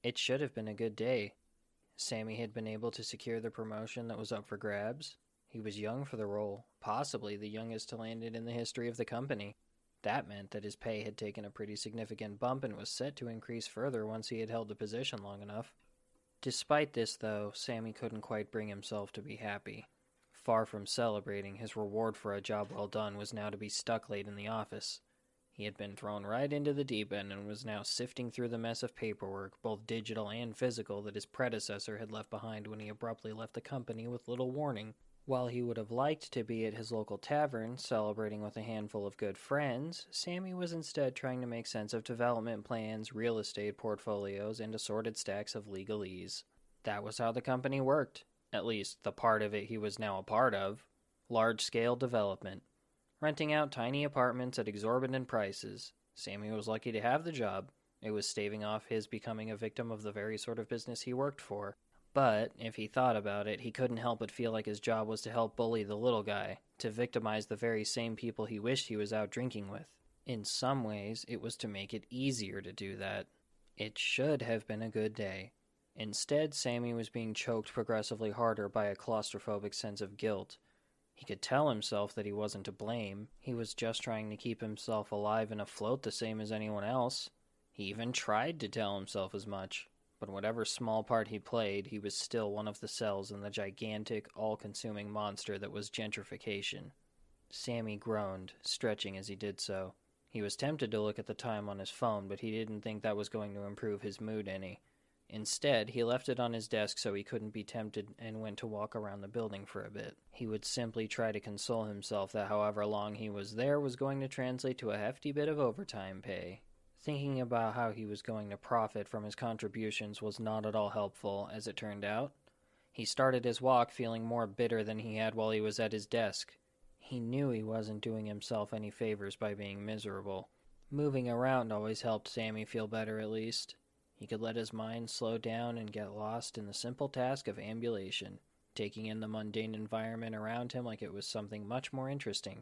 It should have been a good day. Sammy had been able to secure the promotion that was up for grabs. He was young for the role, possibly the youngest to land it in the history of the company. That meant that his pay had taken a pretty significant bump and was set to increase further once he had held the position long enough. Despite this, though, Sammy couldn't quite bring himself to be happy. Far from celebrating, his reward for a job well done was now to be stuck late in the office. He had been thrown right into the deep end and was now sifting through the mess of paperwork, both digital and physical, that his predecessor had left behind when he abruptly left the company with little warning. While he would have liked to be at his local tavern, celebrating with a handful of good friends, Sammy was instead trying to make sense of development plans, real estate portfolios, and assorted stacks of legalese. That was how the company worked, at least the part of it he was now a part of. Large-scale development. Renting out tiny apartments at exorbitant prices. Sammy was lucky to have the job. It was staving off his becoming a victim of the very sort of business he worked for. But, if he thought about it, he couldn't help but feel like his job was to help bully the little guy, to victimize the very same people he wished he was out drinking with. In some ways, it was to make it easier to do that. It should have been a good day. Instead, Sammy was being choked progressively harder by a claustrophobic sense of guilt. He could tell himself that he wasn't to blame. He was just trying to keep himself alive and afloat the same as anyone else. He even tried to tell himself as much. But whatever small part he played, he was still one of the cells in the gigantic, all-consuming monster that was gentrification. Sammy groaned, stretching as he did so. He was tempted to look at the time on his phone, but he didn't think that was going to improve his mood any. Instead, he left it on his desk so he couldn't be tempted and went to walk around the building for a bit. He would simply try to console himself that however long he was there was going to translate to a hefty bit of overtime pay. Thinking about how he was going to profit from his contributions was not at all helpful, as it turned out. He started his walk feeling more bitter than he had while he was at his desk. He knew he wasn't doing himself any favors by being miserable. Moving around always helped Sammy feel better, at least. He could let his mind slow down and get lost in the simple task of ambulation, taking in the mundane environment around him like it was something much more interesting.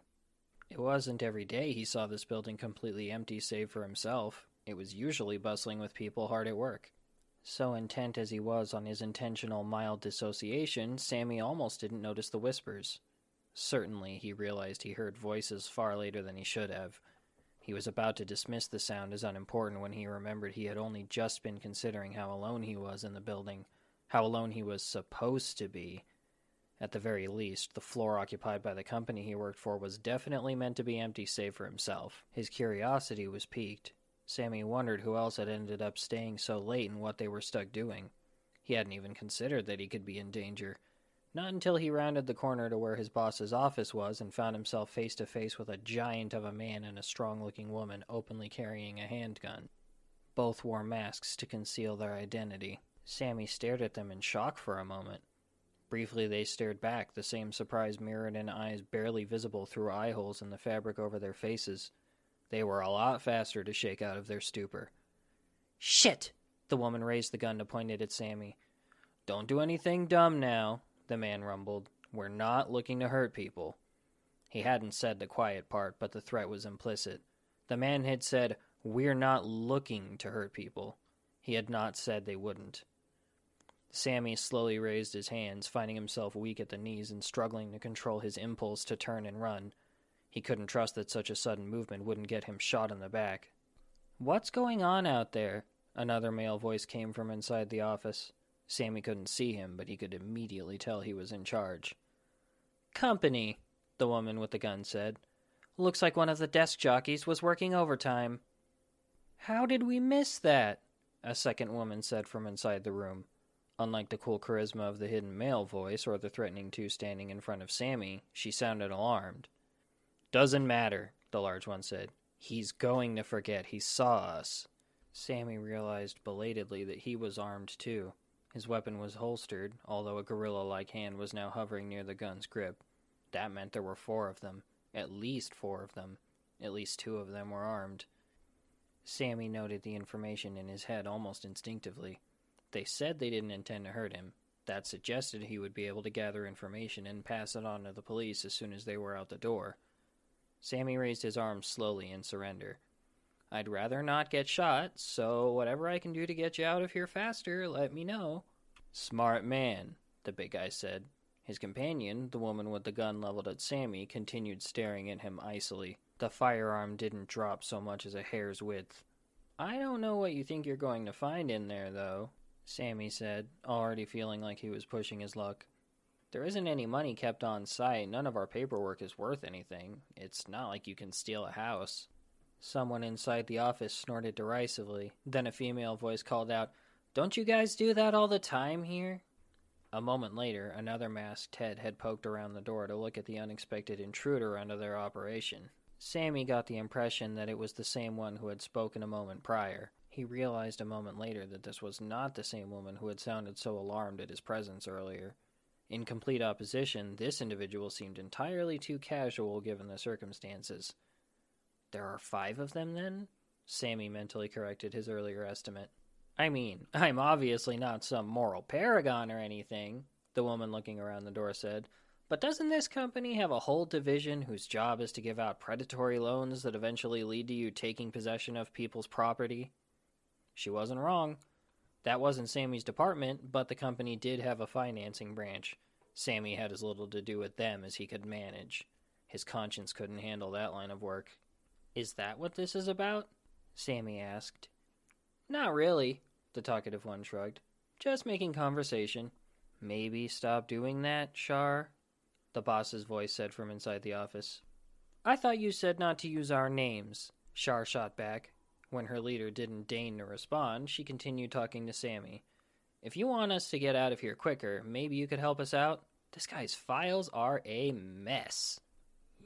It wasn't every day he saw this building completely empty save for himself. It was usually bustling with people hard at work. So intent as he was on his intentional mild dissociation, Sammy almost didn't notice the whispers. Certainly, he realized he heard voices far later than he should have. He was about to dismiss the sound as unimportant when he remembered he had only just been considering how alone he was in the building, how alone he was supposed to be. At the very least, the floor occupied by the company he worked for was definitely meant to be empty save for himself. His curiosity was piqued. Sammy wondered who else had ended up staying so late and what they were stuck doing. He hadn't even considered that he could be in danger. Not until he rounded the corner to where his boss's office was and found himself face to face with a giant of a man and a strong-looking woman openly carrying a handgun. Both wore masks to conceal their identity. Sammy stared at them in shock for a moment. Briefly they stared back, the same surprise mirrored in eyes barely visible through eye holes in the fabric over their faces. They were a lot faster to shake out of their stupor. "Shit!" The woman raised the gun to point it at Sammy. "Don't do anything dumb now," the man rumbled. "We're not looking to hurt people." He hadn't said the quiet part, but the threat was implicit. The man had said, "We're not looking to hurt people." He had not said they wouldn't. Sammy slowly raised his hands, finding himself weak at the knees and struggling to control his impulse to turn and run. He couldn't trust that such a sudden movement wouldn't get him shot in the back. "What's going on out there?" Another male voice came from inside the office. Sammy couldn't see him, but he could immediately tell he was in charge. "Company," the woman with the gun said. "Looks like one of the desk jockeys was working overtime." "How did we miss that?" a second woman said from inside the room. Unlike the cool charisma of the hidden male voice or the threatening two standing in front of Sammy, she sounded alarmed. "Doesn't matter," the large one said. "He's going to forget he saw us." Sammy realized belatedly that he was armed too. His weapon was holstered, although a gorilla-like hand was now hovering near the gun's grip. That meant there were 4 of them. At least 4 of them. At least 2 of them were armed. Sammy noted the information in his head almost instinctively. They said they didn't intend to hurt him. That suggested he would be able to gather information and pass it on to the police as soon as they were out the door. Sammy raised his arms slowly in surrender. I'd rather not get shot, so whatever I can do to get you out of here faster, let me know. Smart man, the big guy said. His companion, the woman with the gun leveled at Sammy, continued staring at him icily. The firearm didn't drop so much as a hair's width. I don't know what you think you're going to find in there, though, Sammy said, already feeling like he was pushing his luck. There isn't any money kept on site. None of our paperwork is worth anything. It's not like you can steal a house. Someone inside the office snorted derisively. Then a female voice called out, "Don't you guys do that all the time here?" A moment later, another masked head had poked around the door to look at the unexpected intruder under their operation. Sammy got the impression that it was the same one who had spoken a moment prior. He realized a moment later that this was not the same woman who had sounded so alarmed at his presence earlier. In complete opposition, this individual seemed entirely too casual given the circumstances. There are 5 of them, then? Sammy mentally corrected his earlier estimate. I mean, I'm obviously not some moral paragon or anything, the woman looking around the door said, but doesn't this company have a whole division whose job is to give out predatory loans that eventually lead to you taking possession of people's property? She wasn't wrong. That wasn't Sammy's department, but the company did have a financing branch. Sammy had as little to do with them as he could manage. His conscience couldn't handle that line of work. Is that what this is about? Sammy asked. Not really, the talkative one shrugged. Just making conversation. Maybe stop doing that, Shar? The boss's voice said from inside the office. I thought you said not to use our names, Shar shot back. When her leader didn't deign to respond, she continued talking to Sammy. If you want us to get out of here quicker, maybe you could help us out? This guy's files are a mess.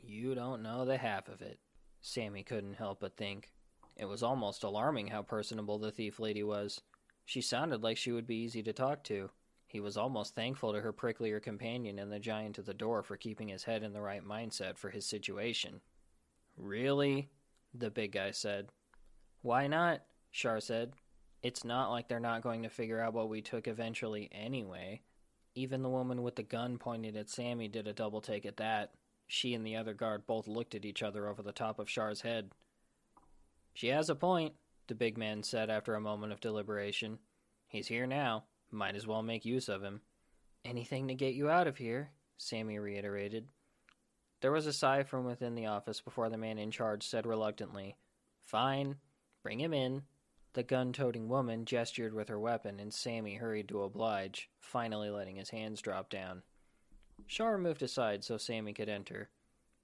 You don't know the half of it. Sammy couldn't help but think. It was almost alarming how personable the thief lady was. She sounded like she would be easy to talk to. He was almost thankful to her pricklier companion and the giant at the door for keeping his head in the right mindset for his situation. Really? The big guy said. Why not? Shar said. It's not like they're not going to figure out what we took eventually anyway. Even the woman with the gun pointed at Sammy did a double take at that. She and the other guard both looked at each other over the top of Shar's head. She has a point, the big man said after a moment of deliberation. He's here now. Might as well make use of him. Anything to get you out of here, Sammy reiterated. There was a sigh from within the office before the man in charge said reluctantly, Fine. Bring him in. The gun-toting woman gestured with her weapon, and Sammy hurried to oblige, finally letting his hands drop down. Shar moved aside so Sammy could enter.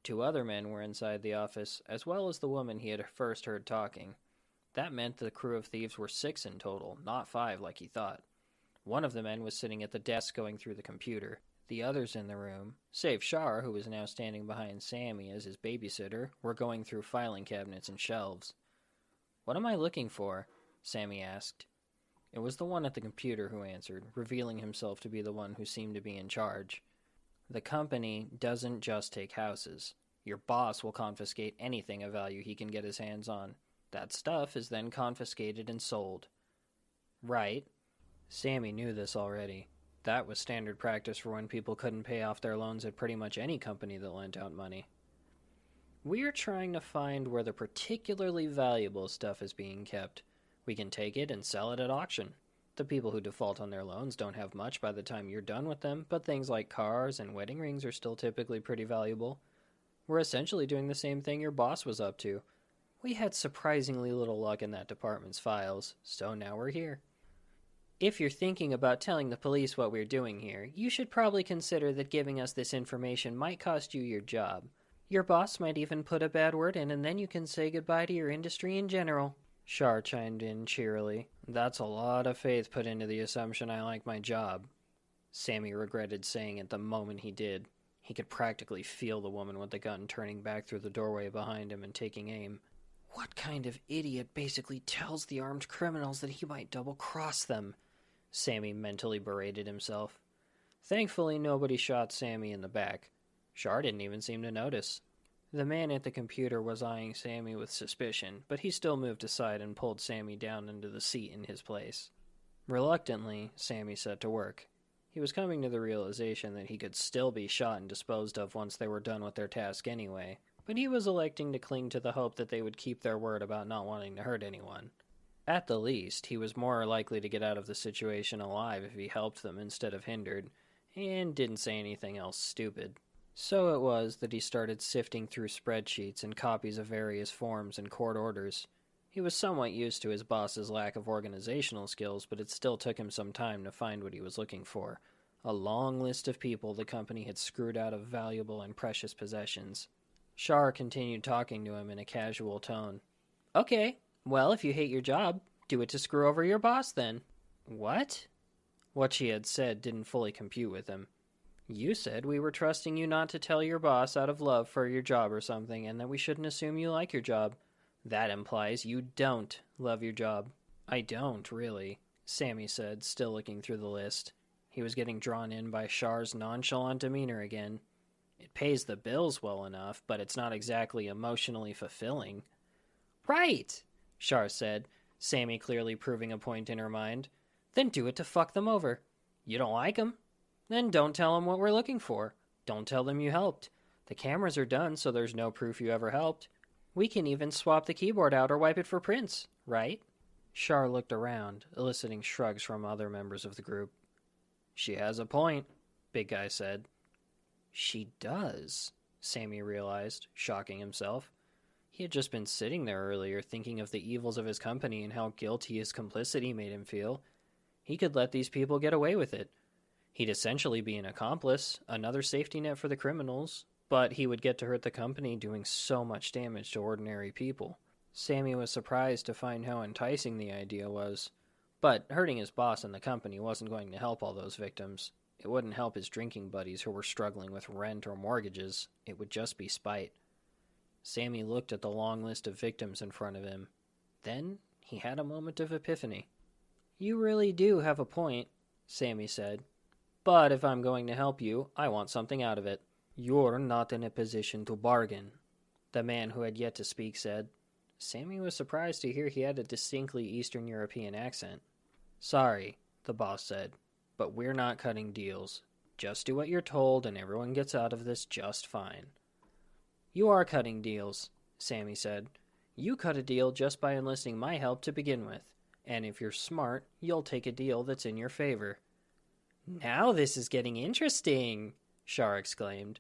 2 other men were inside the office, as well as the woman he had first heard talking. That meant the crew of thieves were 6 in total, not 5 like he thought. One of the men was sitting at the desk going through the computer. The others in the room, save Shar, who was now standing behind Sammy as his babysitter, were going through filing cabinets and shelves. What am I looking for? Sammy asked. It was the one at the computer who answered, revealing himself to be the one who seemed to be in charge. The company doesn't just take houses. Your boss will confiscate anything of value he can get his hands on. That stuff is then confiscated and sold. Right. Sammy knew this already. That was standard practice for when people couldn't pay off their loans at pretty much any company that lent out money. We're trying to find where the particularly valuable stuff is being kept. We can take it and sell it at auction. The people who default on their loans don't have much by the time you're done with them, but things like cars and wedding rings are still typically pretty valuable. We're essentially doing the same thing your boss was up to. We had surprisingly little luck in that department's files, so now we're here. If you're thinking about telling the police what we're doing here, you should probably consider that giving us this information might cost you your job. Your boss might even put a bad word in, and then you can say goodbye to your industry in general. Shar chimed in cheerily. That's a lot of faith put into the assumption I like my job. Sammy regretted saying it the moment he did. He could practically feel the woman with the gun turning back through the doorway behind him and taking aim. What kind of idiot basically tells the armed criminals that he might double-cross them? Sammy mentally berated himself. Thankfully, nobody shot Sammy in the back. Shar didn't even seem to notice. The man at the computer was eyeing Sammy with suspicion, but he still moved aside and pulled Sammy down into the seat in his place. Reluctantly, Sammy set to work. He was coming to the realization that he could still be shot and disposed of once they were done with their task anyway, but he was electing to cling to the hope that they would keep their word about not wanting to hurt anyone. At the least, he was more likely to get out of the situation alive if he helped them instead of hindered, and didn't say anything else stupid. So it was that he started sifting through spreadsheets and copies of various forms and court orders. He was somewhat used to his boss's lack of organizational skills, but it still took him some time to find what he was looking for. A long list of people the company had screwed out of valuable and precious possessions. Shar continued talking to him in a casual tone. Okay, well, if you hate your job, do it to screw over your boss then. What? What she had said didn't fully compute with him. You said we were trusting you not to tell your boss out of love for your job or something, and that we shouldn't assume you like your job. That implies you don't love your job. I don't, really, Sammy said, still looking through the list. He was getting drawn in by Shar's nonchalant demeanor again. It pays the bills well enough, but it's not exactly emotionally fulfilling. Right, Shar said, Sammy clearly proving a point in her mind. Then do it to fuck them over. You don't like 'em? Then don't tell them what we're looking for. Don't tell them you helped. The cameras are done, so there's no proof you ever helped. We can even swap the keyboard out or wipe it for prints, right? Shar looked around, eliciting shrugs from other members of the group. She has a point, Big Guy said. She does, Sammy realized, shocking himself. He had just been sitting there earlier thinking of the evils of his company and how guilty his complicity made him feel. He could let these people get away with it. He'd essentially be an accomplice, another safety net for the criminals, but he would get to hurt the company doing so much damage to ordinary people. Sammy was surprised to find how enticing the idea was. But hurting his boss and the company wasn't going to help all those victims. It wouldn't help his drinking buddies who were struggling with rent or mortgages. It would just be spite. Sammy looked at the long list of victims in front of him. Then he had a moment of epiphany. You really do have a point, Sammy said. But if I'm going to help you, I want something out of it. You're not in a position to bargain, the man who had yet to speak said. Sammy was surprised to hear he had a distinctly Eastern European accent. Sorry, the boss said, but we're not cutting deals. Just do what you're told and everyone gets out of this just fine. You are cutting deals, Sammy said. You cut a deal just by enlisting my help to begin with, and if you're smart, you'll take a deal that's in your favor. Now this is getting interesting, Shar exclaimed.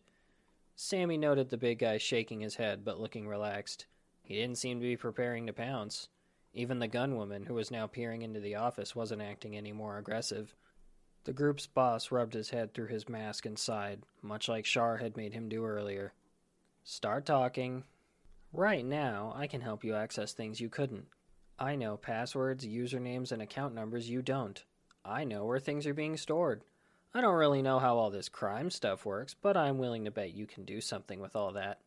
Sammy noted the big guy shaking his head but looking relaxed. He didn't seem to be preparing to pounce. Even the gunwoman, who was now peering into the office, wasn't acting any more aggressive. The group's boss rubbed his head through his mask and sighed, much like Shar had made him do earlier. Start talking. Right now, I can help you access things you couldn't. I know passwords, usernames, and account numbers you don't. I know where things are being stored. I don't really know how all this crime stuff works, but I'm willing to bet you can do something with all that.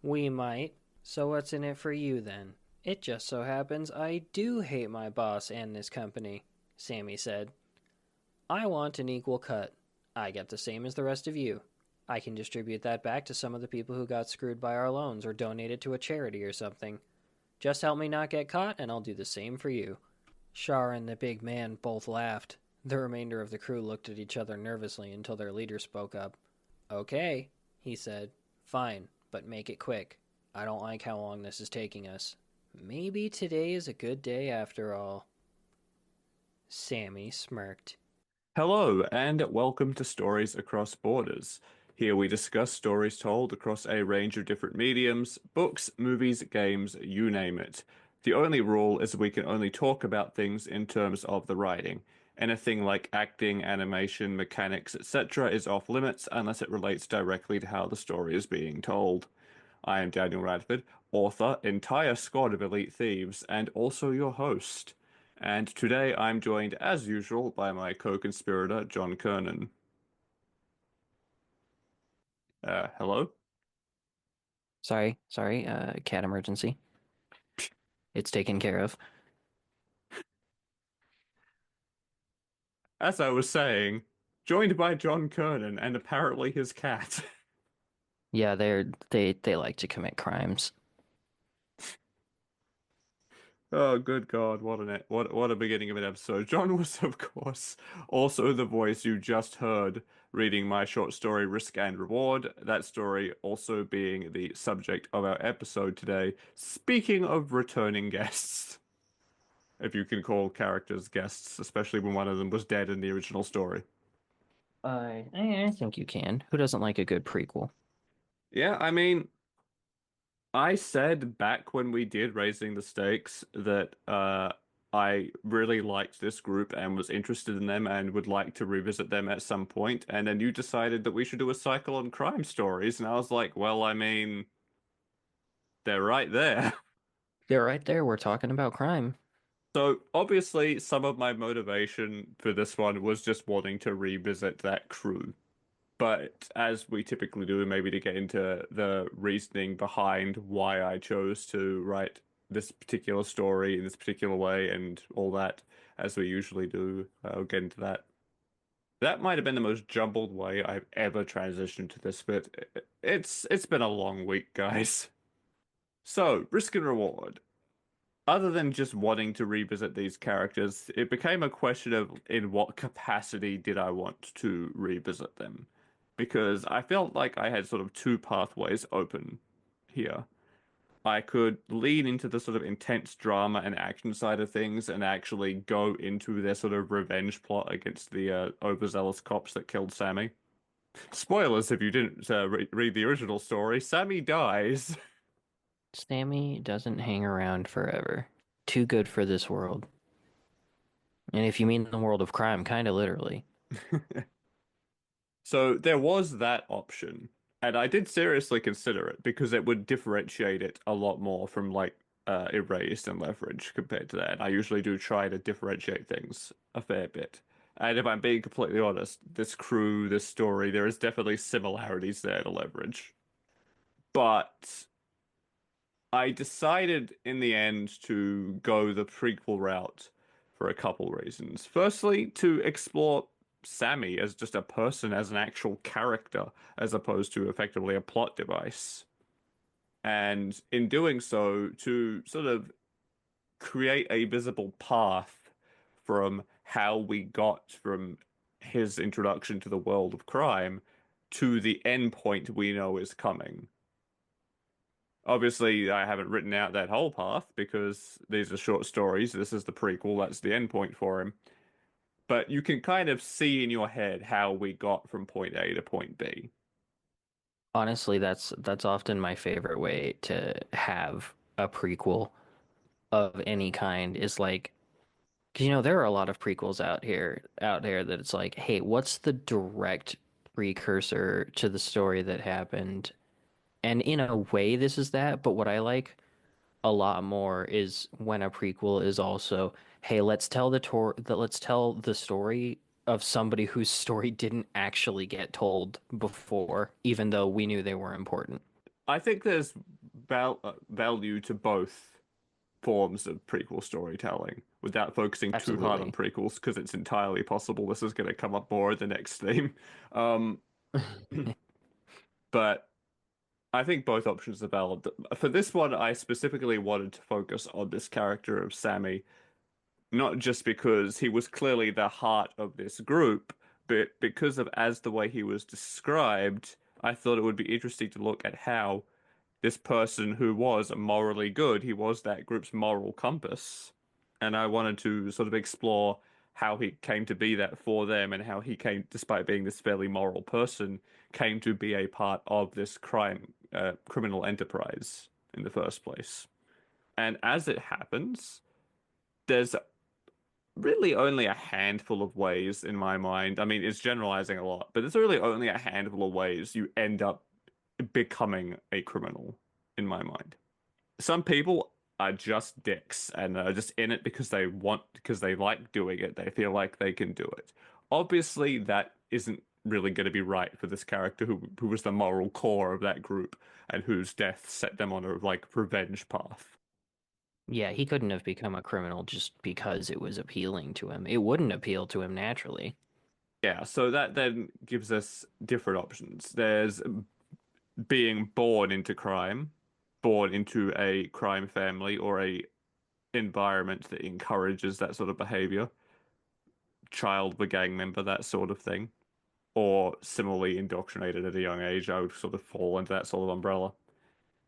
We might. So what's in it for you, then? It just so happens I do hate my boss and this company, Sammy said. I want an equal cut. I get the same as the rest of you. I can distribute that back to some of the people who got screwed by our loans or donate it to a charity or something. Just help me not get caught, and I'll do the same for you. Shar and the big man both laughed. The remainder of the crew looked at each other nervously until their leader spoke up. Okay, he said. Fine, but make it quick. I don't like how long this is taking us. Maybe today is a good day after all. Sammy smirked. Hello, and welcome to Stories Across Borders. Here we discuss stories told across a range of different mediums, books, movies, games, you name it. The only rule is we can only talk about things in terms of the writing. Anything like acting, animation, mechanics, etc. is off limits unless it relates directly to how the story is being told. I am Daniel Radford, author, entire squad of elite thieves, and also your host. And today I'm joined, as usual, by my co-conspirator, John Kernan. Hello? Sorry, cat emergency. It's taken care of. As I was saying, joined by John Kernan and apparently his cat. Yeah, they like to commit crimes. Oh, good God, what a beginning of an episode. John was, of course, also the voice you just heard reading my short story Risk and Reward. That story also being the subject of our episode today. Speaking of returning guests, if you can call characters guests, especially when one of them was dead in the original story. I think you can. Who doesn't like a good prequel? Yeah, I mean, I said back when we did Raising the Stakes that I really liked this group and was interested in them and would like to revisit them at some point. And then you decided that we should do a cycle on crime stories. And I was like, well, I mean, they're right there. They're right there. We're talking about crime. So obviously, some of my motivation for this one was just wanting to revisit that crew. But as we typically do, maybe to get into the reasoning behind why I chose to write this particular story in this particular way and all that, as we usually do, I'll get into that. That might have been the most jumbled way I've ever transitioned to this, but it's been a long week, guys. So, risk and reward. Other than just wanting to revisit these characters, it became a question of in what capacity did I want to revisit them? Because I felt like I had sort of two pathways open here. I could lean into the sort of intense drama and action side of things and actually go into their sort of revenge plot against the overzealous cops that killed Sammy. Spoilers if you didn't read the original story, Sammy dies. Sammy doesn't hang around forever. Too good for this world. And if you mean the world of crime, kind of literally. So there was that option, and I did seriously consider it because it would differentiate it a lot more from like Erased and Leverage compared to that. And I usually do try to differentiate things a fair bit. And if I'm being completely honest, this crew, this story, there is definitely similarities there to Leverage. But I decided in the end to go the prequel route for a couple reasons. Firstly, to explore Sammy as just a person, as an actual character, as opposed to effectively a plot device. And in doing so, to sort of create a visible path from how we got from his introduction to the world of crime to the end point we know is coming. Obviously, I haven't written out that whole path because these are short stories. This is the prequel, that's the end point for him. But you can kind of see in your head how we got from point A to point B. Honestly, that's often my favorite way to have a prequel of any kind is like, 'cause, there are a lot of prequels out there that it's like, hey, what's the direct precursor to the story that happened? And in a way, this is that, but what I like a lot more is when a prequel is also, hey, let's tell the story of somebody whose story didn't actually get told before, even though we knew they were important. I think there's value to both forms of prequel storytelling without focusing too hard on Absolutely. prequels because it's entirely possible this is going to come up more in the next theme. Um, but I think both options are valid. For this one, I specifically wanted to focus on this character of Sammy, not just because he was clearly the heart of this group, but because of as the way he was described, I thought it would be interesting to look at how this person who was morally good, he was that group's moral compass. And I wanted to sort of explore how he came to be that for them and how he came, despite being this fairly moral person, came to be a part of this criminal enterprise in the first place. And as it happens, there's really only a handful of ways in my mind. I mean, it's generalizing a lot, but there's really only a handful of ways you end up becoming a criminal in my mind. Some people are just dicks and are just in it because they want, because they like doing it. They feel like they can do it. Obviously, that isn't really going to be right for this character who was the moral core of that group and whose death set them on a like revenge path. Yeah, he couldn't have become a criminal just because it was appealing to him. It wouldn't appeal to him naturally. Yeah, so that then gives us different options. There's being born into crime, born into a crime family or a environment that encourages that sort of behavior, child of a gang member, that sort of thing, or similarly indoctrinated at a young age, I would sort of fall into that sort of umbrella.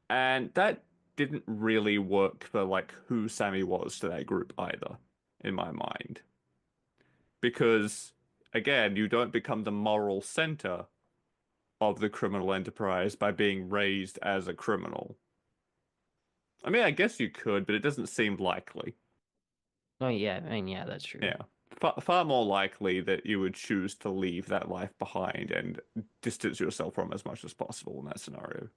And that didn't really work for like who Sammy was to that group either, in my mind. Because again, you don't become the moral center of the criminal enterprise by being raised as a criminal. I mean, I guess you could, but it doesn't seem likely. Oh yeah, I mean yeah, that's true. Yeah. Far more likely that you would choose to leave that life behind and distance yourself from as much as possible in that scenario.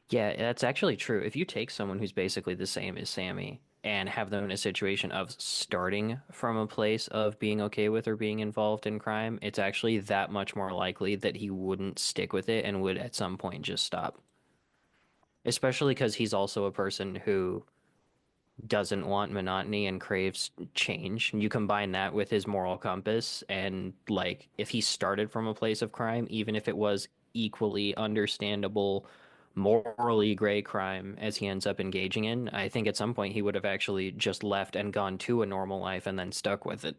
Yeah, that's actually true. If you take someone who's basically the same as Sammy and have them in a situation of starting from a place of being okay with or being involved in crime, it's actually that much more likely that he wouldn't stick with it and would at some point just stop. Especially because he's also a person who doesn't want monotony and craves change. You combine that with his moral compass, and like if he started from a place of crime, even if it was equally understandable, morally gray crime as he ends up engaging in, I think at some point he would have actually just left and gone to a normal life and then stuck with it.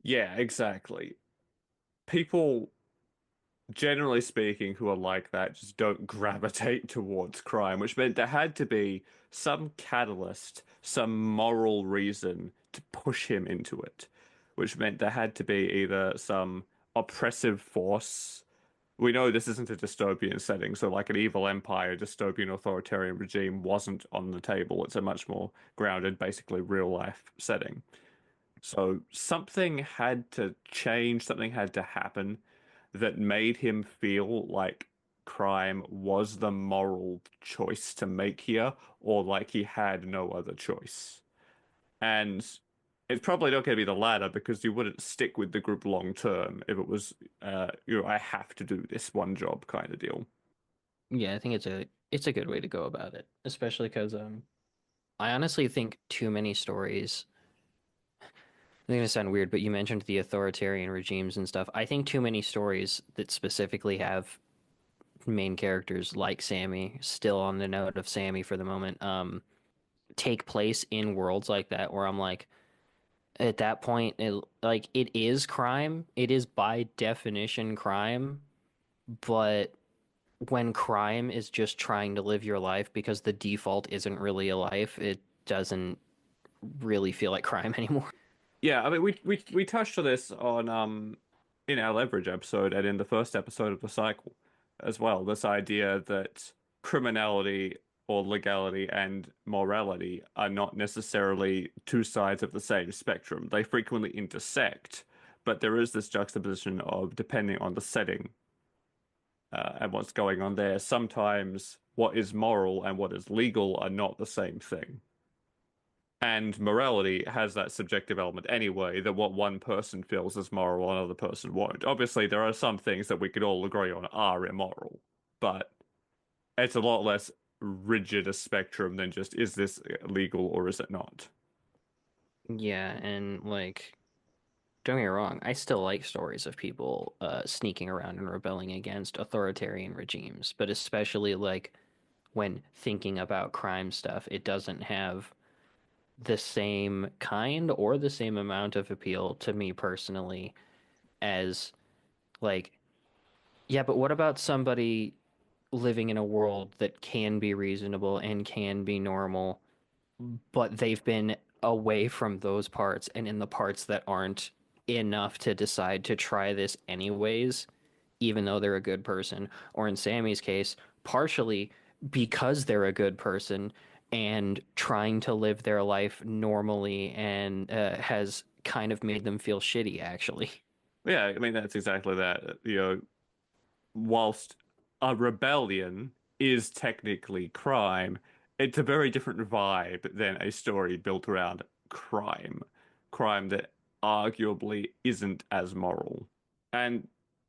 Yeah, exactly. People, generally speaking, who are like that just don't gravitate towards crime, which meant there had to be some catalyst, some moral reason to push him into it, which meant there had to be either some oppressive force. We know this isn't a dystopian setting, so like an evil empire, dystopian authoritarian regime wasn't on the table. It's a much more grounded, basically real life setting. So something had to change, something had to happen that made him feel like crime was the moral choice to make here, or like he had no other choice. And it's probably not going to be the latter because you wouldn't stick with the group long term if it was, I have to do this one job kind of deal. Yeah, I think it's a good way to go about it, especially because I honestly think too many stories. It's gonna sound weird, but you mentioned the authoritarian regimes and stuff. I think too many stories that specifically have main characters like Sammy, still on the note of Sammy for the moment, take place in worlds like that where I'm like, at that point, like it is crime. It is by definition crime, but when crime is just trying to live your life because the default isn't really a life, it doesn't really feel like crime anymore. Yeah, I mean we touched on this on in our leverage episode and in the first episode of the cycle as well. This idea that criminality or legality and morality are not necessarily two sides of the same spectrum. They frequently intersect, but there is this juxtaposition of depending on the setting and what's going on there. Sometimes what is moral and what is legal are not the same thing. And morality has that subjective element anyway, that what one person feels is moral, another person won't. Obviously, there are some things that we could all agree on are immoral, but it's a lot less rigid a spectrum than just is this legal or is it not? Yeah, and like don't get me wrong, I still like stories of people sneaking around and rebelling against authoritarian regimes, but especially like when thinking about crime stuff, it doesn't have the same kind or the same amount of appeal to me personally as like, yeah, but what about somebody living in a world that can be reasonable and can be normal, but they've been away from those parts and in the parts that aren't enough to decide to try this anyways, even though they're a good person, or in Sammy's case, partially because they're a good person and trying to live their life normally and has kind of made them feel shitty, actually. Yeah, I mean that's exactly that. Whilst a rebellion is technically crime, it's a very different vibe than a story built around crime. Crime that arguably isn't as moral. And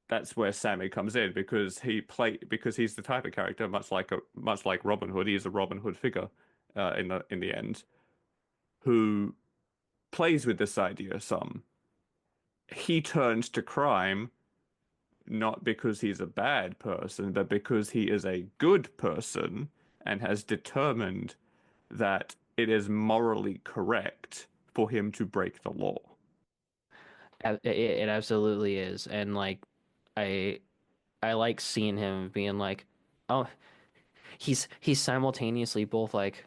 that's where Sammy comes in because he's the type of character much like Robin Hood, he is a Robin Hood figure in the end, who plays with this idea some. He turns to crime not because he's a bad person, but because he is a good person and has determined that it is morally correct for him to break the law. It absolutely is, and like I I like seeing him being like, oh, he's simultaneously both like,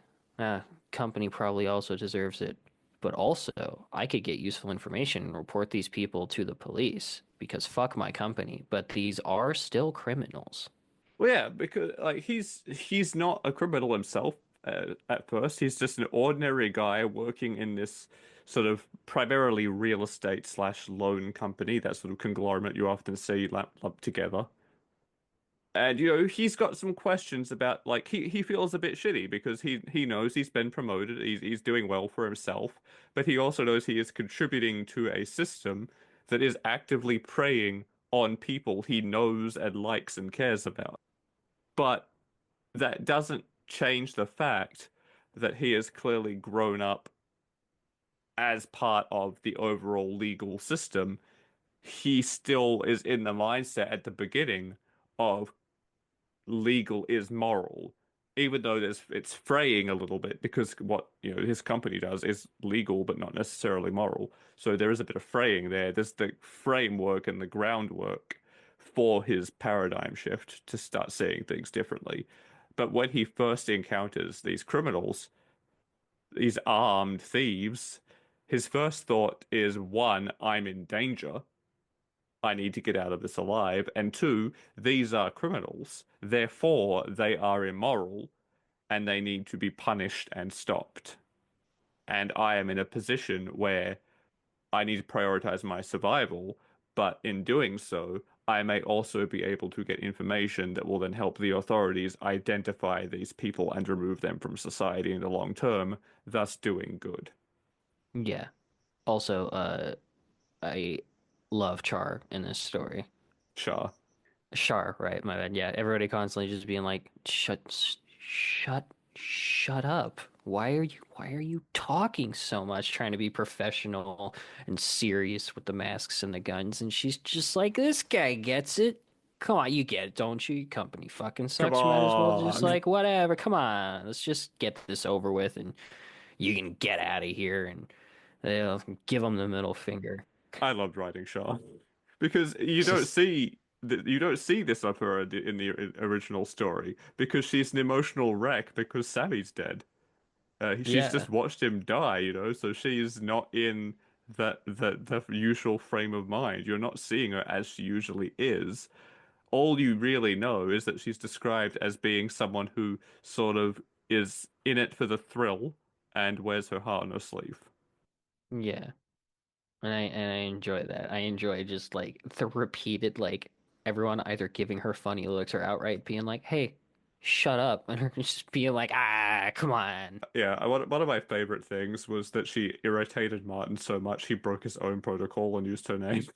company probably also deserves it, but also I could get useful information and report these people to the police because fuck my company, but these are still criminals. Well, yeah, because like he's not a criminal himself at first. He's just an ordinary guy working in this sort of primarily real estate slash loan company, that sort of conglomerate you often see lumped together. And he's got some questions about like he feels a bit shitty because he knows he's been promoted, he's doing well for himself, but he also knows he is contributing to a system that is actively preying on people he knows and likes and cares about. But that doesn't change the fact that he has clearly grown up as part of the overall legal system. He still is in the mindset at the beginning of legal is moral, even though it's fraying a little bit because what his company does is legal but not necessarily moral. So there is a bit of fraying there. There's the framework and the groundwork for his paradigm shift to start seeing things differently. But when he first encounters these criminals, these armed thieves, his first thought is one, I'm in danger. I need to get out of this alive. And two, these are criminals. Therefore, they are immoral and they need to be punished and stopped. And I am in a position where I need to prioritize my survival, but in doing so, I may also be able to get information that will then help the authorities identify these people and remove them from society in the long term, thus doing good. Yeah. Also, I love Char in this story. Sure. Char, right? My bad. Yeah, everybody constantly just being like, shut up. Why are you talking so much, trying to be professional and serious with the masks and the guns? And she's just like, this guy gets it. Come on, you get it, don't you? Your company fucking Come sucks. You might as well just on. like, whatever. Come on, let's just get this over with and you can get out of here. And they'll give him the middle finger. I loved writing Shaw because It's just, you don't see this of her in the original story because she's an emotional wreck because Sammy's dead. She's yeah, just watched him die, so she's not in the usual frame of mind. You're not seeing her as she usually is. All you really know is that she's described as being someone who sort of is in it for the thrill and wears her heart on her sleeve. yeah. And I enjoy that. I enjoy just like the repeated like everyone either giving her funny looks or outright being like, "Hey, shut up," and her just being like, "Ah, come on." Yeah, one of my favorite things was that she irritated Martin so much he broke his own protocol and used her name.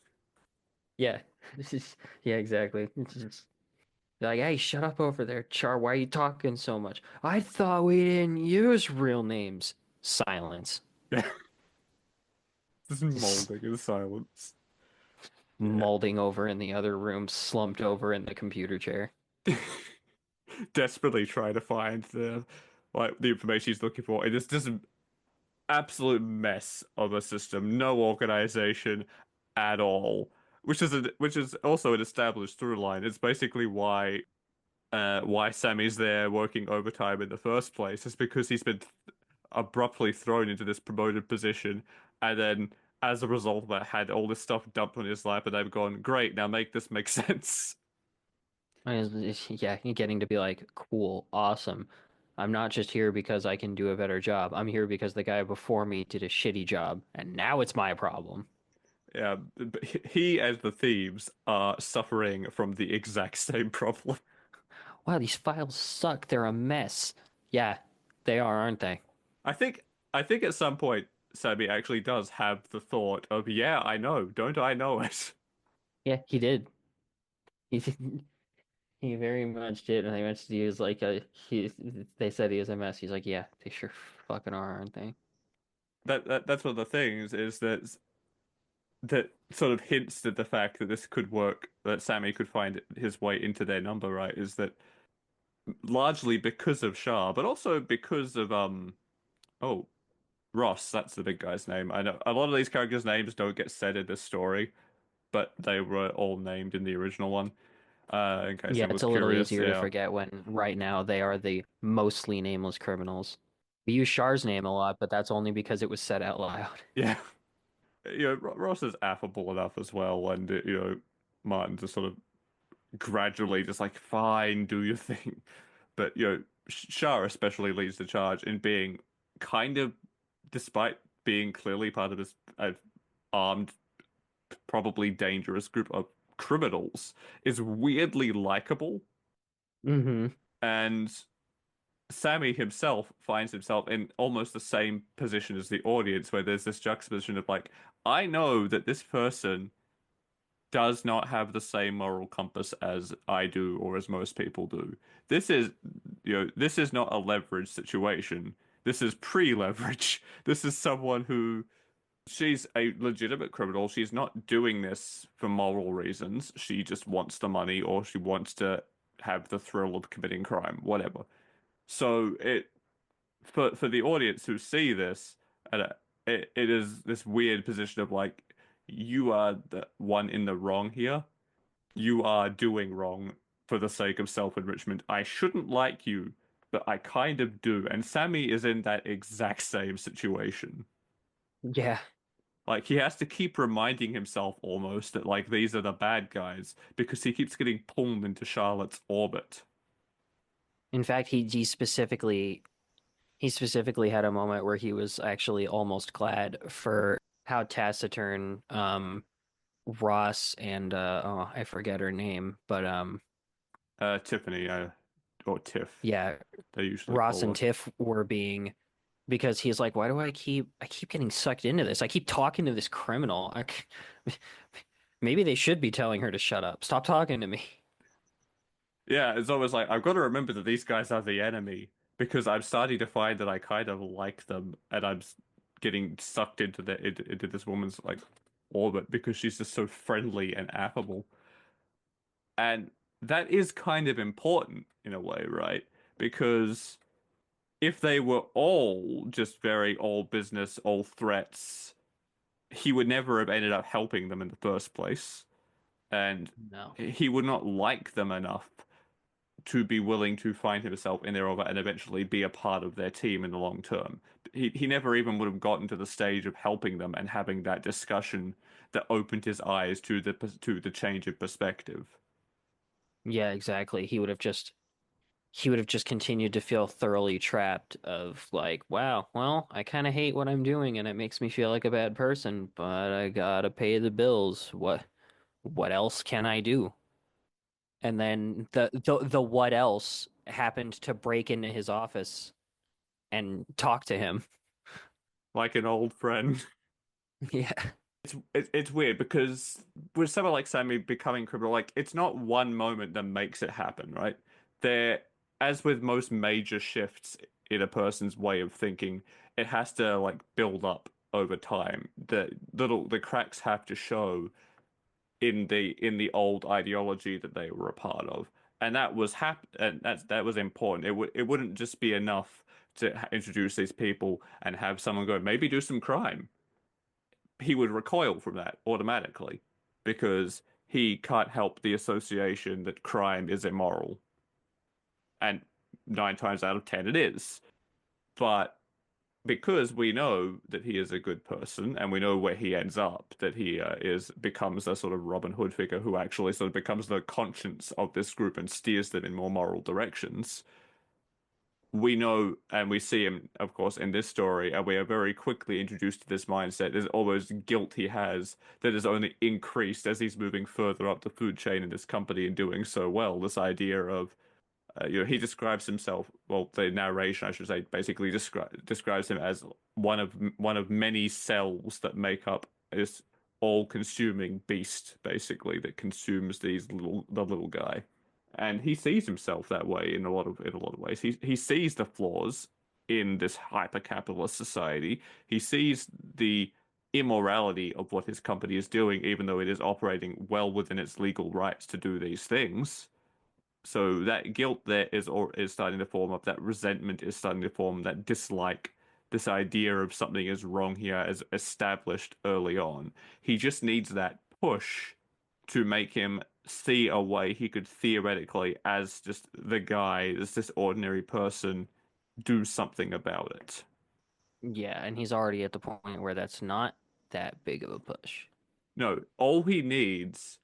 Yeah, this is yeah, exactly. It's just like, "Hey, shut up over there, Char. Why are you talking so much? I thought we didn't use real names." Silence. Just Just molding in silence. Yeah. molding over in the other room, slumped over in the computer chair. Desperately trying to find the information he's looking for. It is just an absolute mess of a system. No organization at all. Which is also an established through line. It's basically why Sammy's there working overtime in the first place is because he's been abruptly thrown into this promoted position, and then as a result of that, had all this stuff dumped on his lap, and they've gone, "Great, now make this make sense." Yeah, getting to be like, cool, awesome. I'm not just here because I can do a better job. I'm here because the guy before me did a shitty job, and now it's my problem. Yeah, but he and the thieves are suffering from the exact same problem. Wow, these files suck. They're a mess. Yeah, they are, aren't they? I think I think at some point Sammy actually does have the thought of, yeah, I know, don't I know it? Yeah, he did. He did. He very much did. And they mentioned he was like he they said he was a mess. He's like, yeah, they sure fucking are, aren't they? That's one of the things is that sort of hints at the fact that this could work, that Sammy could find his way into their number, right? Is that largely because of Shah, but also because of Oh, Ross, that's the big guy's name. I know a lot of these characters' names don't get said in this story, but they were all named in the original one. In case Yeah, anyone it's was a little curious, easier to yeah. forget when right now they are the mostly nameless criminals. We use Char's name a lot, but that's only because it was said out loud. Yeah. Ross is affable enough as well, and Martin just sort of gradually just like, fine, do your thing. But Shah especially leads the charge in being kind of, despite being clearly part of this armed, probably dangerous group of criminals, is weirdly likable. Hmm. And Sammy himself finds himself in almost the same position as the audience, where there's this juxtaposition of like, I know that this person does not have the same moral compass as I do or as most people do. This is, this is not a leverage situation. This is pre-leverage. This is someone who she's a legitimate criminal. She's not doing this for moral reasons. She just wants the money or she wants to have the thrill of committing crime, whatever. So it for the audience who see this, and it is this weird position of like, you are the one in the wrong here. You are doing wrong for the sake of self-enrichment. I shouldn't like you, but I kind of do. And Sammy is in that exact same situation. Yeah. Like he has to keep reminding himself almost that like these are the bad guys because he keeps getting pulled into Charlotte's orbit. In fact, he specifically had a moment where he was actually almost glad for how taciturn Ross and oh, I forget her name, but Tiffany, or Tiff, yeah, they usually Ross call and her. Tiff were being because he's like, why do I keep getting sucked into this? I keep talking to this criminal. Maybe they should be telling her to shut up. Stop talking to me. Yeah, it's always like I've got to remember that these guys are the enemy because I'm starting to find that I kind of like them, and getting sucked into this woman's like orbit because she's just so friendly and affable, and that is kind of important in a way, right? Because if they were all just very all business, all threats, he would never have ended up helping them in the first place, and No. he would not like them enough to be willing to find himself in their orbit and eventually be a part of their team in the long term. He never even would have gotten to the stage of helping them and having that discussion that opened his eyes to the change of perspective. Yeah, exactly. He would have just continued to feel thoroughly trapped of like, wow, well, I kind of hate what I'm doing and it makes me feel like a bad person, but I gotta pay the bills. What else can I do? And then the what else happened to break into his office and talk to him. Like an old friend. Yeah. It's weird because with someone like Sammy becoming criminal, like it's not one moment that makes it happen, right? There, as with most major shifts in a person's way of thinking, it has to like build up over time. The cracks have to show in the old ideology that they were a part of, and that was important. It wouldn't just be enough to introduce these people and have someone go maybe do some crime. He would recoil from that automatically because he can't help the association that crime is immoral. And 9 times out of 10 it is. But because we know that he is a good person and we know where he ends up, that he is becomes a sort of Robin Hood figure who actually sort of becomes the conscience of this group and steers them in more moral directions. We know and we see him, of course, in this story, and we are very quickly introduced to this mindset. There's almost guilt he has that is only increased as he's moving further up the food chain in this company and doing so well. This idea of, he describes himself, well, the narration, I should say, basically describes him as one of many cells that make up this all-consuming beast, basically, that consumes the little guy. And he sees himself that way in a lot of ways. He sees the flaws in this hyper-capitalist society. He sees the immorality of what his company is doing, even though it is operating well within its legal rights to do these things. So that guilt there is starting to form up. That resentment is starting to form. That dislike, this idea of something is wrong here is established early on. He just needs that push to make him see a way he could theoretically, as just the guy, as this ordinary person, do something about it. Yeah, and he's already at the point where that's not that big of a push. No, all he needs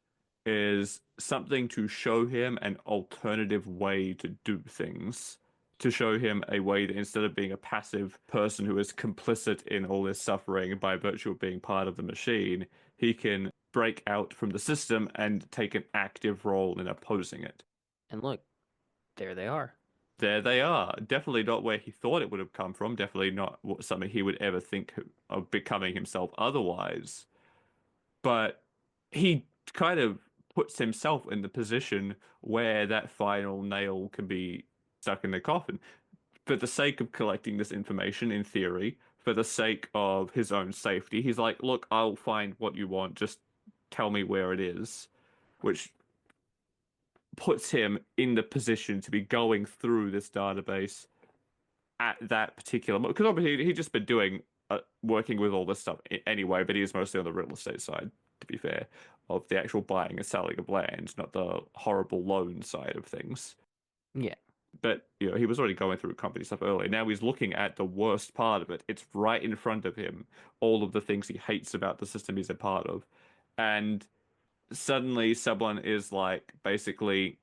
is something to show him an alternative way to do things. To show him a way that instead of being a passive person who is complicit in all this suffering by virtue of being part of the machine, he can break out from the system and take an active role in opposing it. And look, there they are. There they are. Definitely not where he thought it would have come from. Definitely not something he would ever think of becoming himself otherwise. But he kind of puts himself in the position where that final nail can be stuck in the coffin. For the sake of collecting this information, in theory, for the sake of his own safety, he's like, look, I'll find what you want, just tell me where it is, which puts him in the position to be going through this database at that particular moment. Because obviously he'd just been doing working with all this stuff anyway, but he is mostly on the real estate side, to be fair, of the actual buying and selling of land, not the horrible loan side of things. Yeah. But he was already going through company stuff earlier. Now he's looking at the worst part of it. It's right in front of him, all of the things he hates about the system he's a part of. And suddenly someone is like basically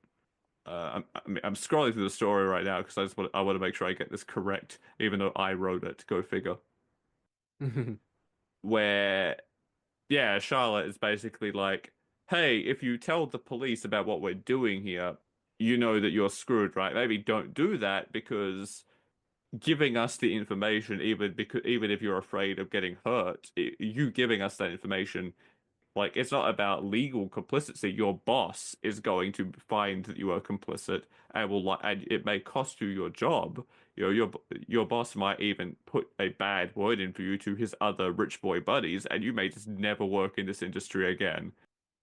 I'm scrolling through the story right now because I want to make sure I get this correct, even though I wrote it. Go figure. Where yeah, Charlotte is basically like, hey, if you tell the police about what we're doing here, you know that you're screwed, right? Maybe don't do that because giving us the information, even if you're afraid of getting hurt, you giving us that information, like it's not about legal complicity. Your boss is going to find that you are complicit and and it may cost you your job. Your boss might even put a bad word in for you to his other rich boy buddies, and you may just never work in this industry again.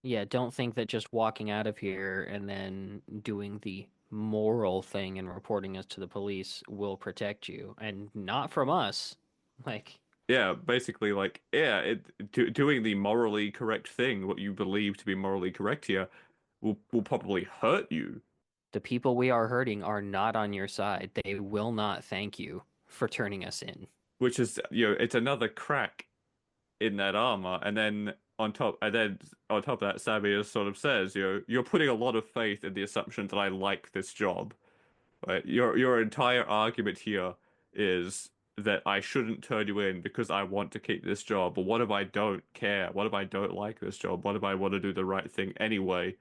Yeah, don't think that just walking out of here and then doing the moral thing and reporting us to the police will protect you, and not from us. Like, Yeah, basically, like, yeah, doing the morally correct thing, what you believe to be morally correct here, will probably hurt you, the people we are hurting are not on your side. They will not thank you for turning us in. which is, it's another crack in that armor. And then on top of that, Sammy sort of says, you're putting a lot of faith in the assumption that I like this job. Right? Your entire argument here is that I shouldn't turn you in because I want to keep this job. But what if I don't care? What if I don't like this job? What if I want to do the right thing anyway?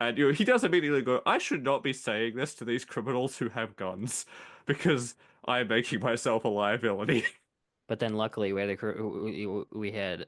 And he does immediately go, I should not be saying this to these criminals who have guns because I'm making myself a liability. But then luckily we had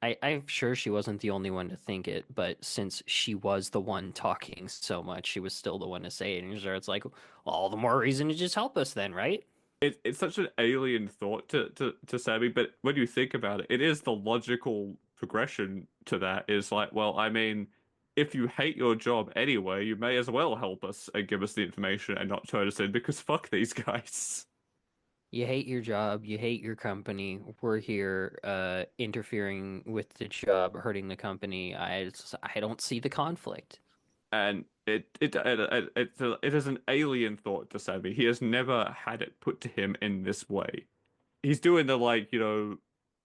I'm sure she wasn't the only one to think it, but since she was the one talking so much, she was still the one to say it. And so it's like, all the more reason to just help us then, right? It's such an alien thought to Sammy, but when you think about it, it is the logical progression to that is like, well, I mean, if you hate your job anyway, you may as well help us and give us the information and not turn us in because fuck these guys. You hate your job, you hate your company. We're here interfering with the job, hurting the company. I don't see the conflict. And it is an alien thought to Sammy. He has never had it put to him in this way. He's doing the like,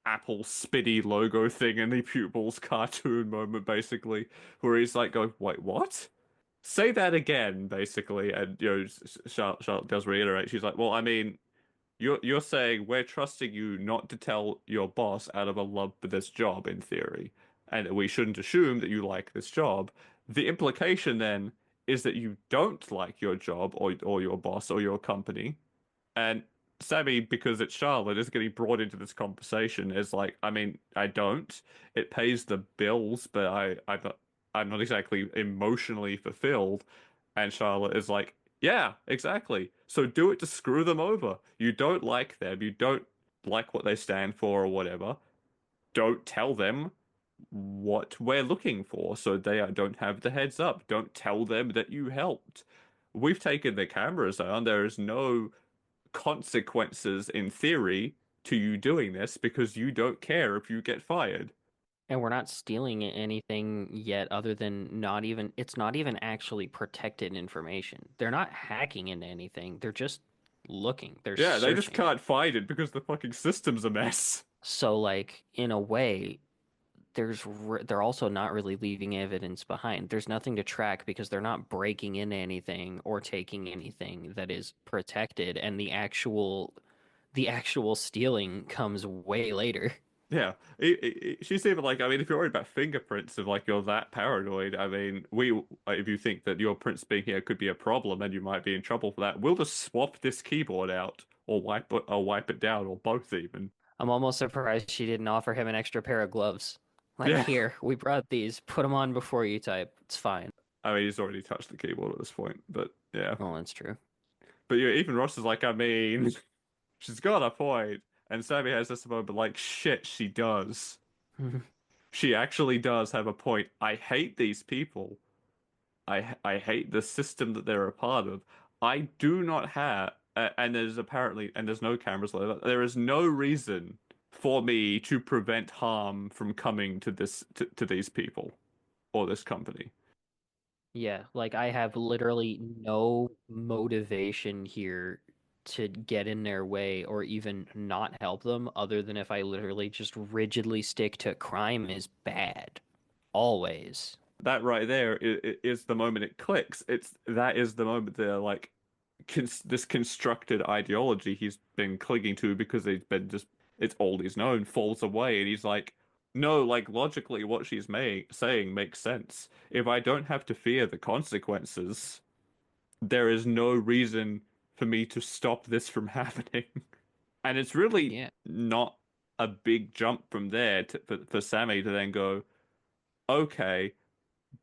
Apple spitty logo thing in the pupils cartoon moment, basically, where he's like going, wait, what? Say that again, basically. And Charlotte does reiterate. She's like, well, I mean, you're saying we're trusting you not to tell your boss out of a love for this job, in theory, and we shouldn't assume that you like this job. The implication then is that you don't like your job or your boss or your company. And Sammy, because it's Charlotte, is getting brought into this conversation is like, I mean, I don't. It pays the bills, but I'm not exactly emotionally fulfilled. And Charlotte is like, yeah, exactly. So do it to screw them over. You don't like them. You don't like what they stand for or whatever. Don't tell them what we're looking for so don't have the heads up. Don't tell them that you helped. We've taken the cameras down. There is no consequences in theory to you doing this because you don't care if you get fired. And we're not stealing anything yet other than it's not even actually protected information. They're not hacking into anything. They're just looking. They're Yeah, they just searching. can't find it because the fucking system's a mess. So like in a way, they're also not really leaving evidence behind. There's nothing to track because they're not breaking into anything or taking anything that is protected, and the actual stealing comes way later. Yeah, she's even like, I mean, if you're worried about fingerprints, if like you're that paranoid, I mean, if you think that your prints being here could be a problem and you might be in trouble for that, we'll just swap this keyboard out or wipe it down or both even. I'm almost surprised she didn't offer him an extra pair of gloves. Like, Yeah, here, we brought these. Put them on before you type. It's fine. I mean, he's already touched the keyboard at this point, but yeah. Oh, that's true. But yeah, even Ross is like, I mean, she's got a point, and Sammy has this moment like, shit, she does. She actually does have a point. I hate these people. I hate the system that they're a part of. I do not have, and there's no cameras like that. There is no reason for me to prevent harm from coming to to these people or this company. Yeah, like I have literally no motivation here to get in their way or even not help them other than if I literally just rigidly stick to crime is bad. Always. That right there is the moment it clicks. That is the moment they're like this constructed ideology he's been clinging to because he's been just it's all he's known falls away and he's like no, like logically what she's saying makes sense. If I don't have to fear the consequences, there is no reason for me to stop this from happening. And it's really Yeah. not a big jump from there for Sammy to then go, okay,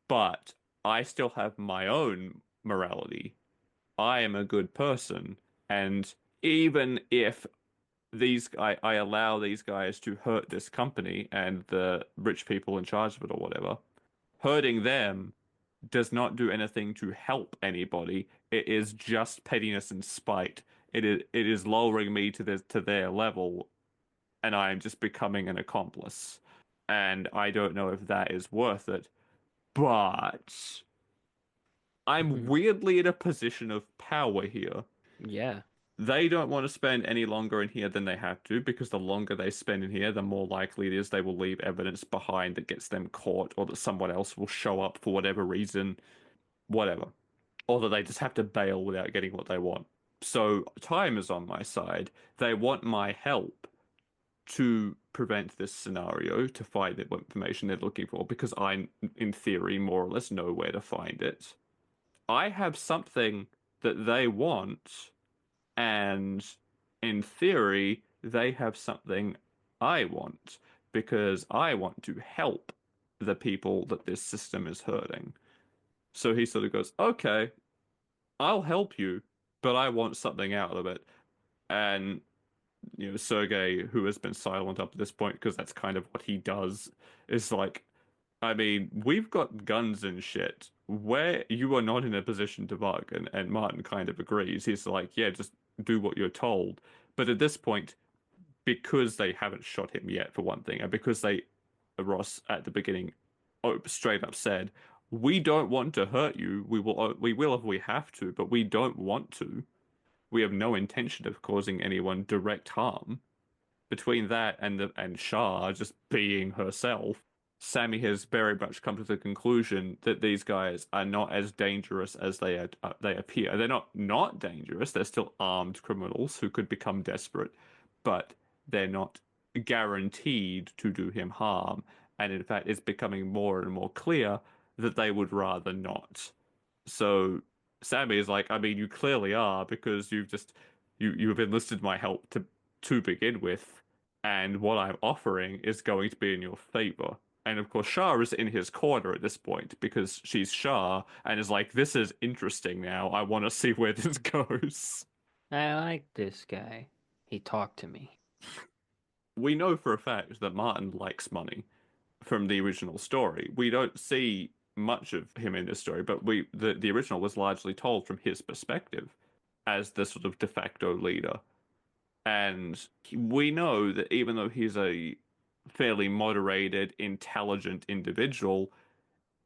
but I still have my own morality. I am a good person, and even if I allow these guys to hurt this company and the rich people in charge of it or whatever, hurting them does not do anything to help anybody. It is just pettiness and spite. It is lowering me to their level, and I am just becoming an accomplice. And I don't know if that is worth it, but I'm weirdly in a position of power here. Yeah. They don't want to spend any longer in here than they have to because the longer they spend in here, the more likely it is they will leave evidence behind that gets them caught or that someone else will show up for whatever reason, whatever. Or that they just have to bail without getting what they want. So time is on my side. They want my help to prevent this scenario, to find the information they're looking for because I, in theory, more or less know where to find it. I have something that they want, and in theory, they have something I want because I want to help the people that this system is hurting. So he sort of goes, okay, I'll help you, but I want something out of it. And, Sergey, who has been silent up to this point, because that's kind of what he does, is like, I mean, we've got guns and shit where you are not in a position to bug. And Martin kind of agrees. He's like, yeah, just do what you're told. But at this point, because they haven't shot him yet, for one thing, and because Ross at the beginning straight up said, we don't want to hurt you. We will if we have to, but we don't want to. We have no intention of causing anyone direct harm. Between that and Shah just being herself, Sammy has very much come to the conclusion that these guys are not as dangerous as they appear. They're not dangerous. They're still armed criminals who could become desperate, but they're not guaranteed to do him harm. And in fact, it's becoming more and more clear that they would rather not. So Sammy is like, I mean, you clearly are because you've enlisted my help to begin with, and what I'm offering is going to be in your favor. And of course, Shah is in his corner at this point because she's Shah and is like, this is interesting now. I want to see where this goes. I like this guy. He talked to me. We know for a fact that Martin likes money from the original story. We don't see much of him in this story, but the original was largely told from his perspective as the sort of de facto leader. And we know that even though he's a fairly moderated, intelligent individual,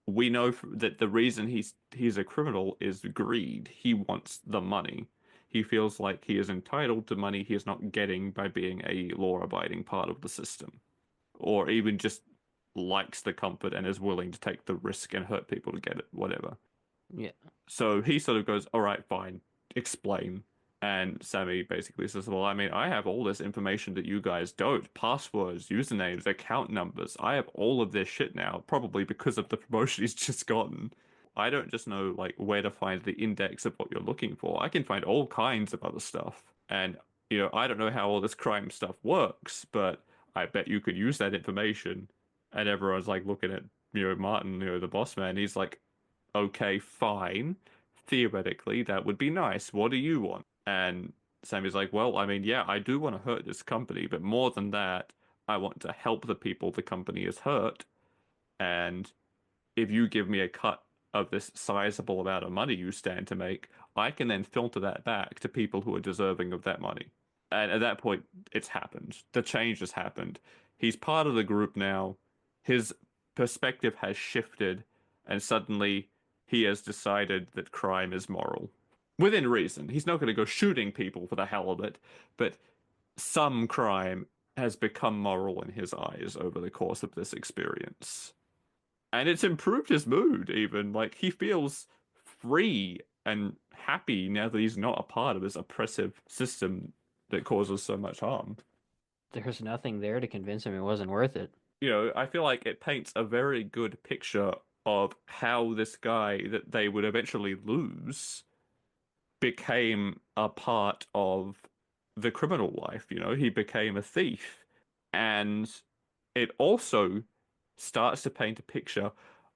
we know that the reason he's a criminal is greed. He wants the money. He feels like he is entitled to money he is not getting by being a law-abiding part of the system, or even just likes the comfort and is willing to take the risk and hurt people to get it, whatever. Yeah. So he sort of goes, all right, fine, explain. And Sammy basically says, well, I mean, I have all this information that you guys don't. Passwords, usernames, account numbers. I have all of this shit now, probably because of the promotion he's just gotten. I don't just know like where to find the index of what you're looking for. I can find all kinds of other stuff. And, I don't know how all this crime stuff works, but I bet you could use that information. And everyone's like looking at, Martin, the boss man. He's like, okay, fine. Theoretically, that would be nice. What do you want? And Sammy's like, well, I mean, yeah, I do want to hurt this company, but more than that, I want to help the people the company has hurt. And if you give me a cut of this sizable amount of money you stand to make, I can then filter that back to people who are deserving of that money. And at that point, it's happened. The change has happened. He's part of the group now. His perspective has shifted, and suddenly he has decided that crime is moral. Within reason. He's not going to go shooting people for the hell of it, but some crime has become moral in his eyes over the course of this experience. And it's improved his mood, even. Like, he feels free and happy now that he's not a part of this oppressive system that causes so much harm. There's nothing there to convince him it wasn't worth it. I feel like it paints a very good picture of how this guy that they would eventually lose became a part of the criminal life. He became a thief. And it also starts to paint a picture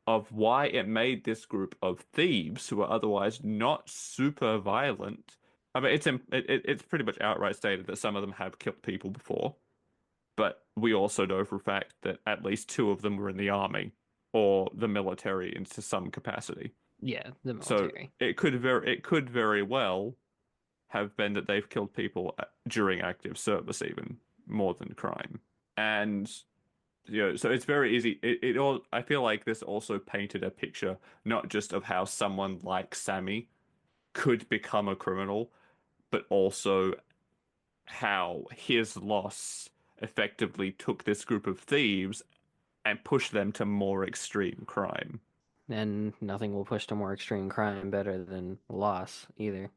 of why it made this group of thieves who are otherwise not super violent. I mean, it's pretty much outright stated that some of them have killed people before, but we also know for a fact that at least two of them were in the army or the military into some capacity. Yeah, the So military. it could very well have been that they've killed people during active service even more than crime. And so it's very easy. It all I feel like this also painted a picture not just of how someone like Sammy could become a criminal, but also how his loss effectively took this group of thieves and pushed them to more extreme crime. And nothing will push to more extreme crime better than loss either.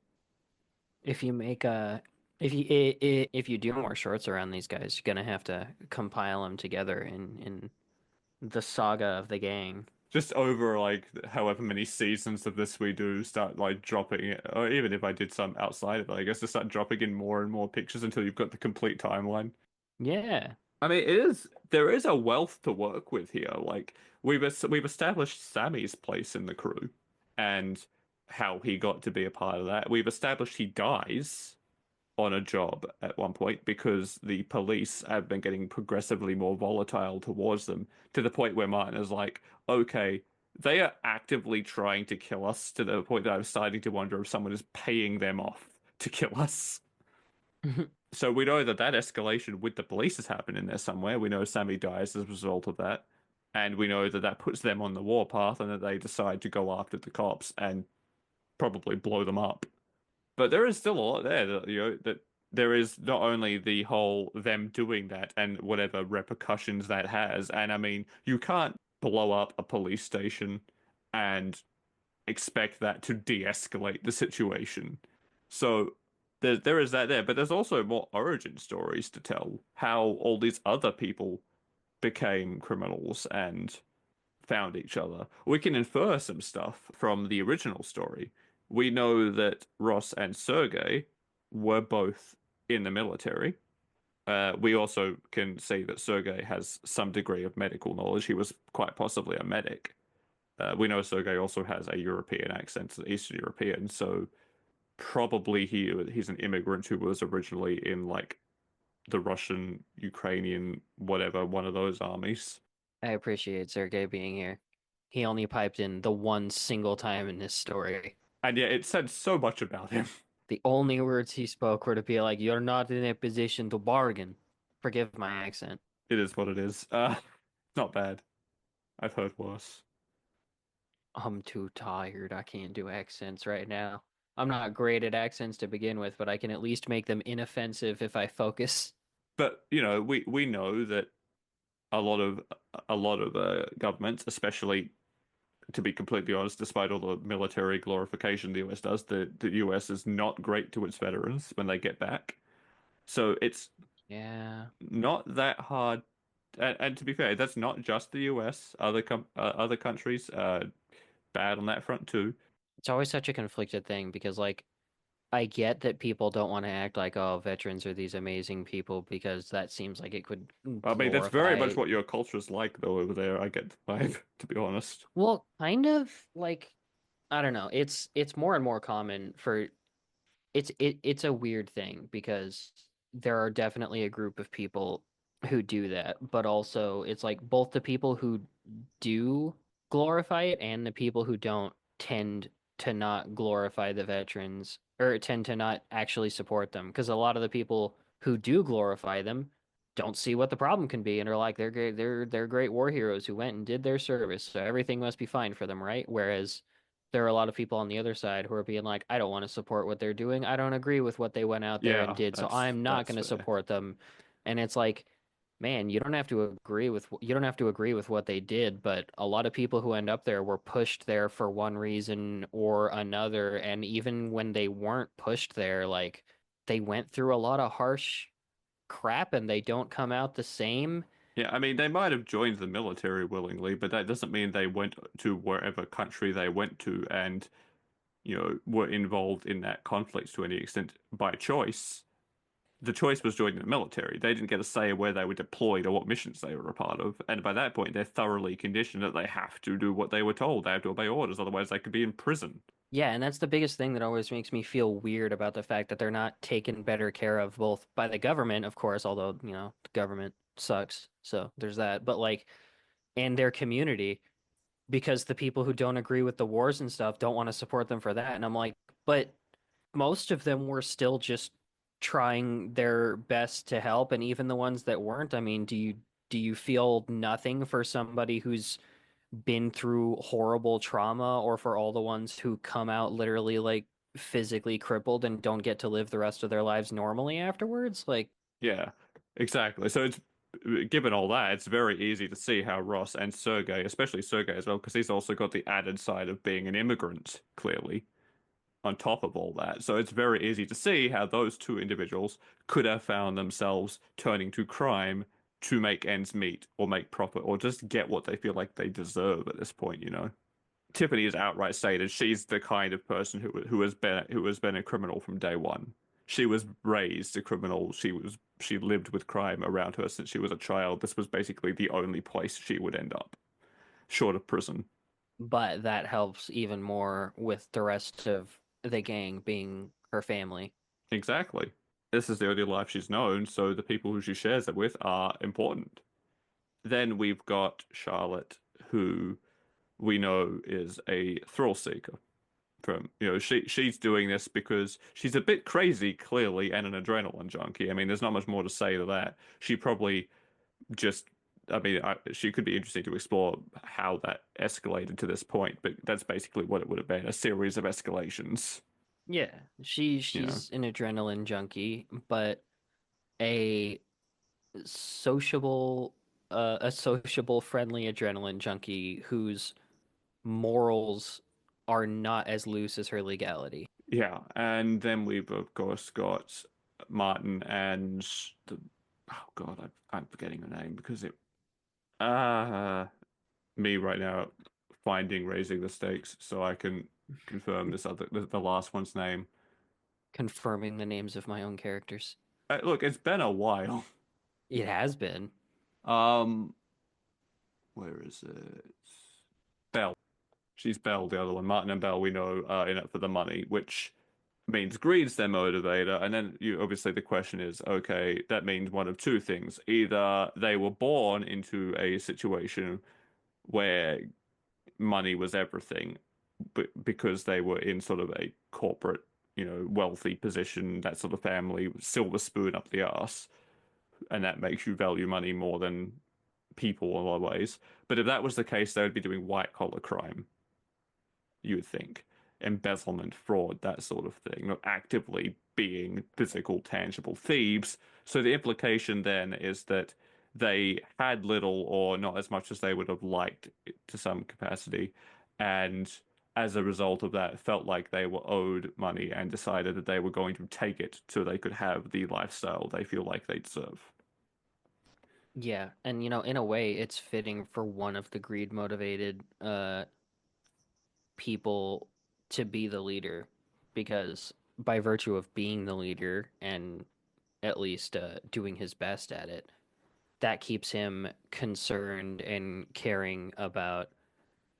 If you make a if you do more shorts around these guys, you're gonna have to compile them together in the saga of the gang. Just over like however many seasons of this we do, start like dropping it, or even if I did some outside of it, I guess to start dropping in more and more pictures until you've got the complete timeline. Yeah. I mean, there is a wealth to work with here. Like we've established Sammy's place in the crew and how he got to be a part of that. We've established he dies on a job at one point because the police have been getting progressively more volatile towards them to the point where Martin is like, okay, they are actively trying to kill us to the point that I'm starting to wonder if someone is paying them off to kill us. So we know that that escalation with the police has happened in there somewhere. We know Sammy dies as a result of that. And we know that that puts them on the warpath and that they decide to go after the cops and probably blow them up. But there is still a lot there that there is not only the whole them doing that and whatever repercussions that has. And I mean, you can't blow up a police station and expect that to de-escalate the situation. So there is that there, but there's also more origin stories to tell. How all these other people became criminals and found each other. We can infer some stuff from the original story. We know that Ross and Sergei were both in the military. We also can see that Sergei has some degree of medical knowledge. He was quite possibly a medic. We know Sergei also has a European accent, Eastern European, so probably he's an immigrant who was originally in like the Russian, Ukrainian, whatever, one of those armies. I appreciate Sergey being here. He only piped in the one single time in this story. And yeah, it said so much about him. The only words he spoke were to be like, "You're not in a position to bargain." Forgive my accent. It is what it is. Not bad. I've heard worse. I'm too tired. I can't do accents right now. I'm not great at accents to begin with, but I can at least make them inoffensive if I focus. But we know that a lot of governments, especially to be completely honest, despite all the military glorification the US does, the US is not great to its veterans when they get back. So it's Yeah. not that hard. And to be fair, that's not just the US. Other countries bad on that front too. It's always such a conflicted thing because, like, I get that people don't want to act like, oh, veterans are these amazing people because that seems like it could I mean, that's very much glorify. what your culture's like though over there. I get the vibe, to be honest. Well, kind of like, I don't know. It's more and more common for it's a weird thing because there are definitely a group of people who do that, but also it's like both the people who do glorify it and the people who don't tend to not glorify the veterans or tend to not actually support them because a lot of the people who do glorify them don't see what the problem can be and are like they're great war heroes who went and did their service, so everything must be fine for them, right? Whereas there are a lot of people on the other side who are being like, I don't want to support what they're doing. I don't agree with what they went out there and Yeah, did, so I'm not that's going to fair. support them. And it's like, man, you don't have to agree with what they did, but a lot of people who end up there were pushed there for one reason or another, and even when they weren't pushed there, like they went through a lot of harsh crap and they don't come out the same. Yeah, I mean, they might have joined the military willingly, but that doesn't mean they went to wherever country they went to and, were involved in that conflict to any extent by choice. The choice was joining the military. They didn't get a say where they were deployed or what missions they were a part of. And by that point, they're thoroughly conditioned that they have to do what they were told. They have to obey orders, otherwise they could be in prison. Yeah, and that's the biggest thing that always makes me feel weird about the fact that they're not taken better care of both by the government, of course, although, the government sucks. So there's that. But like, and their community, because the people who don't agree with the wars and stuff don't want to support them for that. And I'm like, but most of them were still just trying their best to help, and even the ones that weren't, I mean, do you feel nothing for somebody who's been through horrible trauma or for all the ones who come out literally like physically crippled and don't get to live the rest of their lives normally afterwards? Like, Yeah, exactly. So it's given all that, it's very easy to see how Ross and Sergey, especially Sergey as well, because he's also got the added side of being an immigrant, clearly, on top of all that. So it's very easy to see how those two individuals could have found themselves turning to crime to make ends meet or make profit or just get what they feel like they deserve at this point. Tiffany has outright stated she's the kind of person who has been a criminal from day one. She was raised a criminal. She lived with crime around her since she was a child. This was basically the only place she would end up, short of prison. but that helps even more with the rest of the gang being her family. Exactly. This is the only life she's known, so the people who she shares it with are important. Then we've got Charlotte, who we know is a thrill seeker. She's doing this because she's a bit crazy, clearly, and an adrenaline junkie. I mean, there's not much more to say to that. She probably just, I mean, she could be interesting to explore how that escalated to this point, but that's basically what it would have been, a series of escalations. Yeah, You know, she's an adrenaline junkie, but a sociable a sociable friendly adrenaline junkie whose morals are not as loose as her legality. yeah. And then we've of course got Martin and the, oh God, I'm forgetting the name because it, uh, me right now finding raising the stakes so I can confirm the last one's name. Confirming the names of my own characters. Look, it's been a while. It has been. Um, where is it? Belle. She's Belle, the other one. Martin and Belle, we know, are in it for the money, which means greed's their motivator. And then you obviously the question is, okay, that means one of two things. Either they were born into a situation where money was everything, but because they were in sort of a corporate wealthy position, that sort of family, silver spoon up the arse, and that makes you value money more than people in a lot of ways. But if that was the case, they would be doing white collar crime, you would think. Embezzlement, fraud, that sort of thing, not actively being physical, tangible thieves. So the implication then is that they had little or not as much as they would have liked to some capacity, and as a result of that, felt like they were owed money and decided that they were going to take it so they could have the lifestyle they feel like they deserve. Yeah, and in a way, it's fitting for one of the greed motivated people to be the leader, because by virtue of being the leader and at least doing his best at it, that keeps him concerned and caring about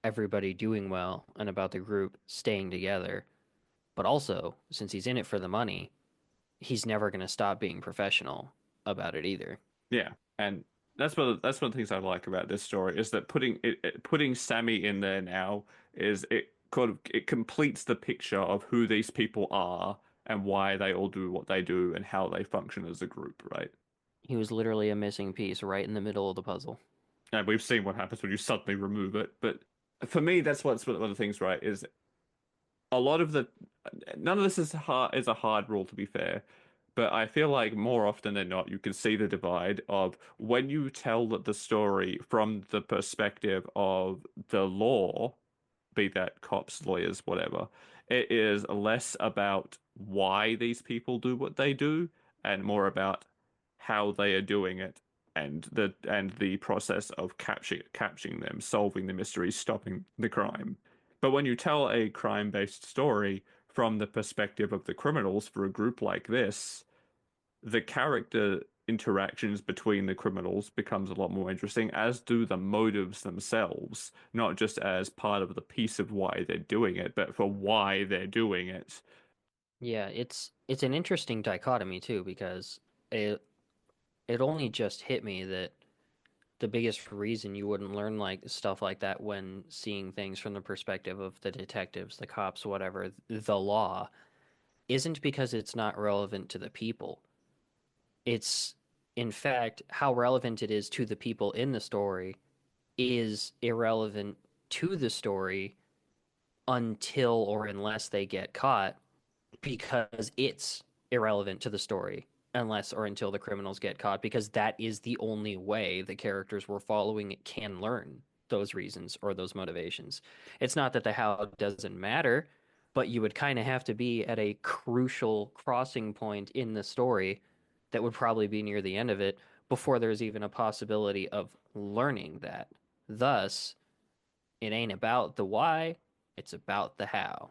everybody doing well and about the group staying together. But also, since he's in it for the money, he's never going to stop being professional about it either. Yeah, and that's one of the things I like about this story is that putting Sammy in there now is it completes the picture of who these people are and why they all do what they do and how they function as a group, right? He was literally a missing piece right in the middle of the puzzle. And we've seen what happens when you suddenly remove it. But for me, that's what's one of the things, right? Is a lot of the none of this is a hard rule to be fair, but I feel like more often than not you can see the divide of when you tell the story from the perspective of the law, be that cops, lawyers, whatever. It is less about why these people do what they do and more about how they are doing it and the process of capturing them, solving the mysteries, stopping the crime. But when you tell a crime-based story from the perspective of the criminals for a group like this, the character interactions between the criminals becomes a lot more interesting, as do the motives themselves, not just as part of the piece of why they're doing it, but for why they're doing it. Yeah, it's an interesting dichotomy too, because it only just hit me that the biggest reason you wouldn't learn like stuff like that when seeing things from the perspective of the detectives, the cops, whatever, the law, isn't because it's not relevant to the people. It's, in fact, how relevant it is to the people in the story is irrelevant to the story until or unless they get caught, because it's irrelevant to the story unless or until the criminals get caught, because that is the only way the characters we're following can learn those reasons or those motivations. It's not that the how doesn't matter, but you would kind of have to be at a crucial crossing point in the story that would probably be near the end of it before there's even a possibility of learning that. Thus, it ain't about the why, it's about the how.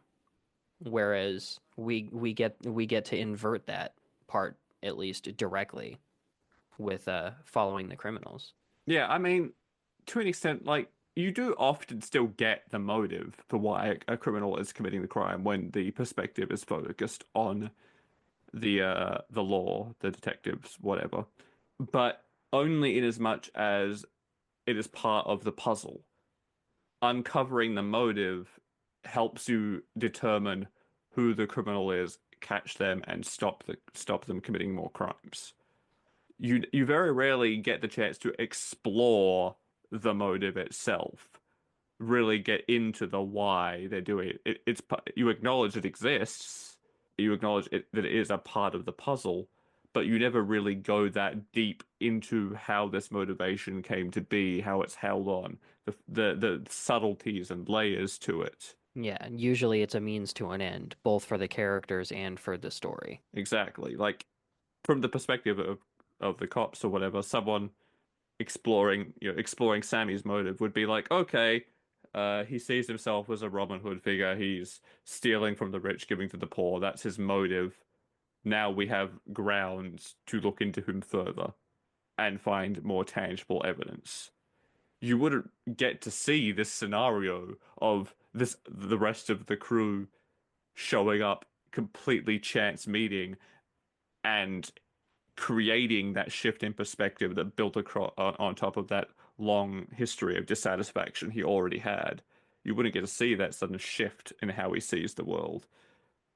Whereas we get to invert that part at least directly with following the criminals. Yeah, I mean, to an extent, like you do often still get the motive for why a criminal is committing the crime when the perspective is focused on the law, the detectives, whatever. But only in as much as it is part of the puzzle. Uncovering the motive helps you determine who the criminal is, catch them, and stop them committing more crimes. You very rarely get the chance to explore the motive itself, really get into the why they're doing it. You acknowledge it exists, you acknowledge that it is a part of the puzzle, but you never really go that deep into how this motivation came to be, how it's held on, the subtleties and layers to it. Yeah, and usually it's a means to an end, both for the characters and for the story. Exactly. Like from the perspective of the cops or whatever, someone exploring Sammy's motive would be like, okay, he sees himself as a Robin Hood figure. He's stealing from the rich, giving to the poor. That's his motive. Now we have grounds to look into him further and find more tangible evidence. You wouldn't get to see this scenario of the rest of the crew showing up completely chance meeting and creating that shift in perspective that built across on top of that long history of dissatisfaction he already had. You wouldn't get to see that sudden shift in how he sees the world.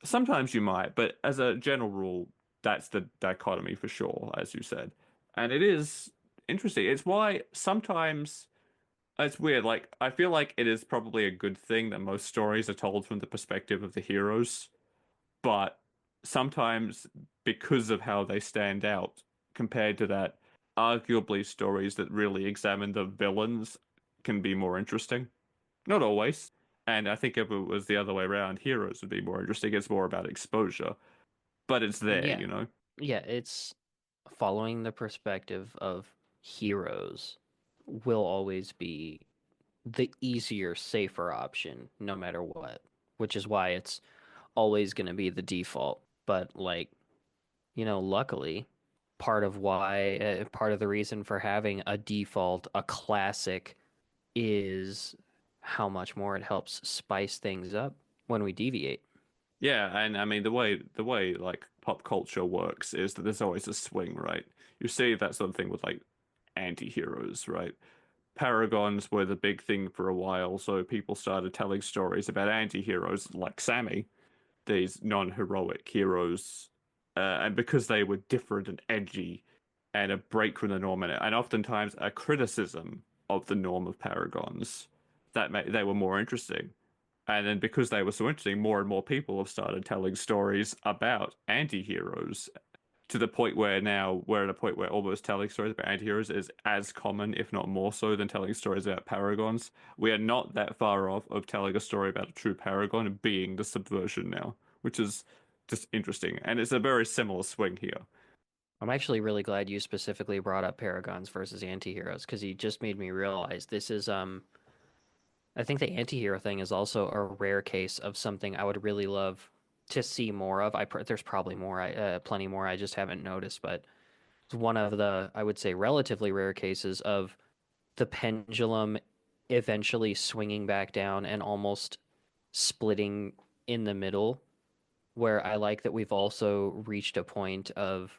Sometimes you might, but as a general rule, that's the dichotomy for sure, as you said. And it is interesting. It's why sometimes it's weird. Like, I feel like it is probably a good thing that most stories are told from the perspective of the heroes, but sometimes because of how they stand out compared to that, arguably stories that really examine the villains can be more interesting. Not always. And I think if it was the other way around, heroes would be more interesting. It's more about exposure, but it's there, Yeah. you know? Yeah, it's following the perspective of heroes will always be the easier, safer option, no matter what, which is why it's always going to be the default. But, like, luckily, part of the reason for having a default, a classic, is how much more it helps spice things up when we deviate. Yeah, and I mean the way like pop culture works is that there's always a swing, right? You see that sort of thing with like anti-heroes, right? Paragons were the big thing for a while, so people started telling stories about anti-heroes like Sammy, these non-heroic heroes, and because they were different and edgy and a break from the norm, and oftentimes a criticism of the norm of paragons, that made they were more interesting. And then because they were so interesting, more and more people have started telling stories about anti-heroes to the point where now we're at a point where almost telling stories about anti-heroes is as common, if not more so, than telling stories about paragons. We are not that far off of telling a story about a true paragon and being the subversion now, which is just interesting. And it's a very similar swing here. I'm actually really glad you specifically brought up paragons versus antiheroes because you just made me realize this is I think the antihero thing is also a rare case of something I would really love to see more of. There's probably more, plenty more I just haven't noticed, but it's one of the, I would say, relatively rare cases of the pendulum eventually swinging back down and almost splitting in the middle, where I like that we've also reached a point of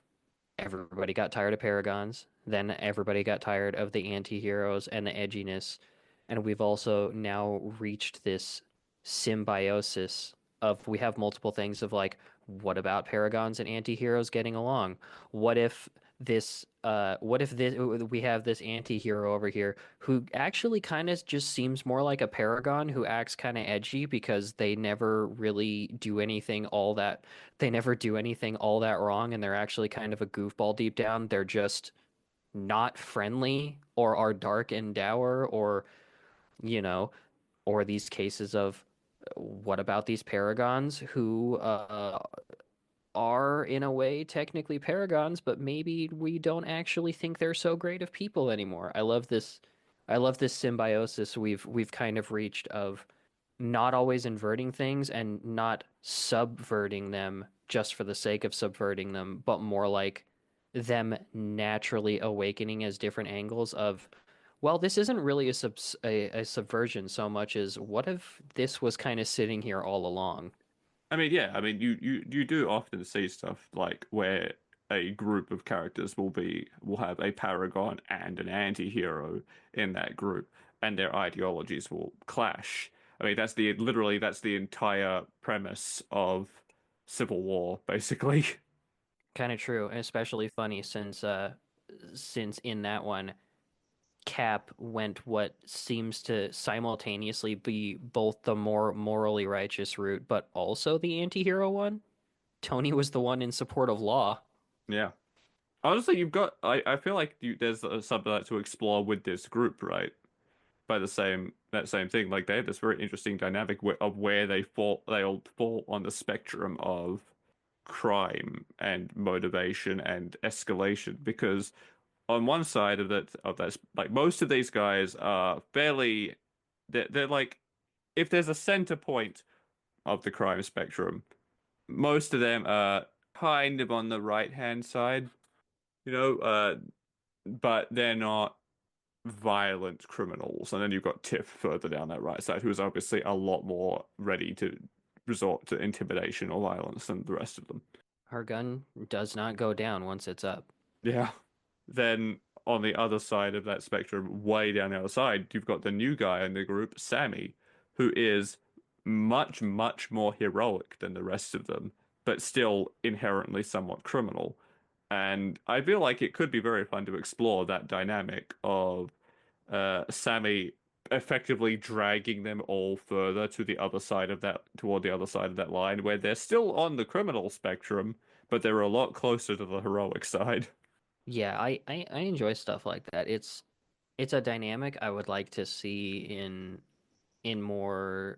everybody got tired of paragons, then everybody got tired of the anti-heroes and the edginess, and we've also now reached this symbiosis of we have multiple things of like, what about paragons and anti-heroes getting along? What if this we have this anti-hero over here who actually kind of just seems more like a paragon who acts kind of edgy because they never do anything all that wrong, and they're actually kind of a goofball deep down. They're just not friendly or are dark and dour, or, you know, or these cases of what about these paragons who are in a way technically paragons, but maybe we don't actually think they're so great of people anymore. I love this symbiosis we've kind of reached of not always inverting things and not subverting them just for the sake of subverting them, but more like them naturally awakening as different angles of, well, this isn't really a subversion so much as what if this was kind of sitting here all along? I mean, yeah, I mean, you do often see stuff like where a group of characters will have a paragon and an anti-hero in that group, and their ideologies will clash. I mean, that's the entire premise of Civil War, basically. Kind of true, and especially funny since in that one Cap went what seems to simultaneously be both the more morally righteous route, but also the anti-hero one. Tony was the one in support of law. Yeah. Honestly, I feel like there's something like to explore with this group, right? By that same thing. Like they have this very interesting dynamic of where they all fall on the spectrum of crime and motivation and escalation. Because on one side of that, like most of these guys are fairly, they're like if there's a center point of the crime spectrum, most of them are kind of on the right hand side, you know, but they're not violent criminals. And then you've got Tiff further down that right side, who is obviously a lot more ready to resort to intimidation or violence than the rest of them. Her gun does not go down once it's up. Yeah. Then on the other side of that spectrum, way down the other side, you've got the new guy in the group, Sammy, who is much, much more heroic than the rest of them, but still inherently somewhat criminal. And I feel like it could be very fun to explore that dynamic of Sammy effectively dragging them all further to the other side of that, toward the other side of that line, where they're still on the criminal spectrum, but they're a lot closer to the heroic side. Yeah, I enjoy stuff like that. It's a dynamic I would like to see in more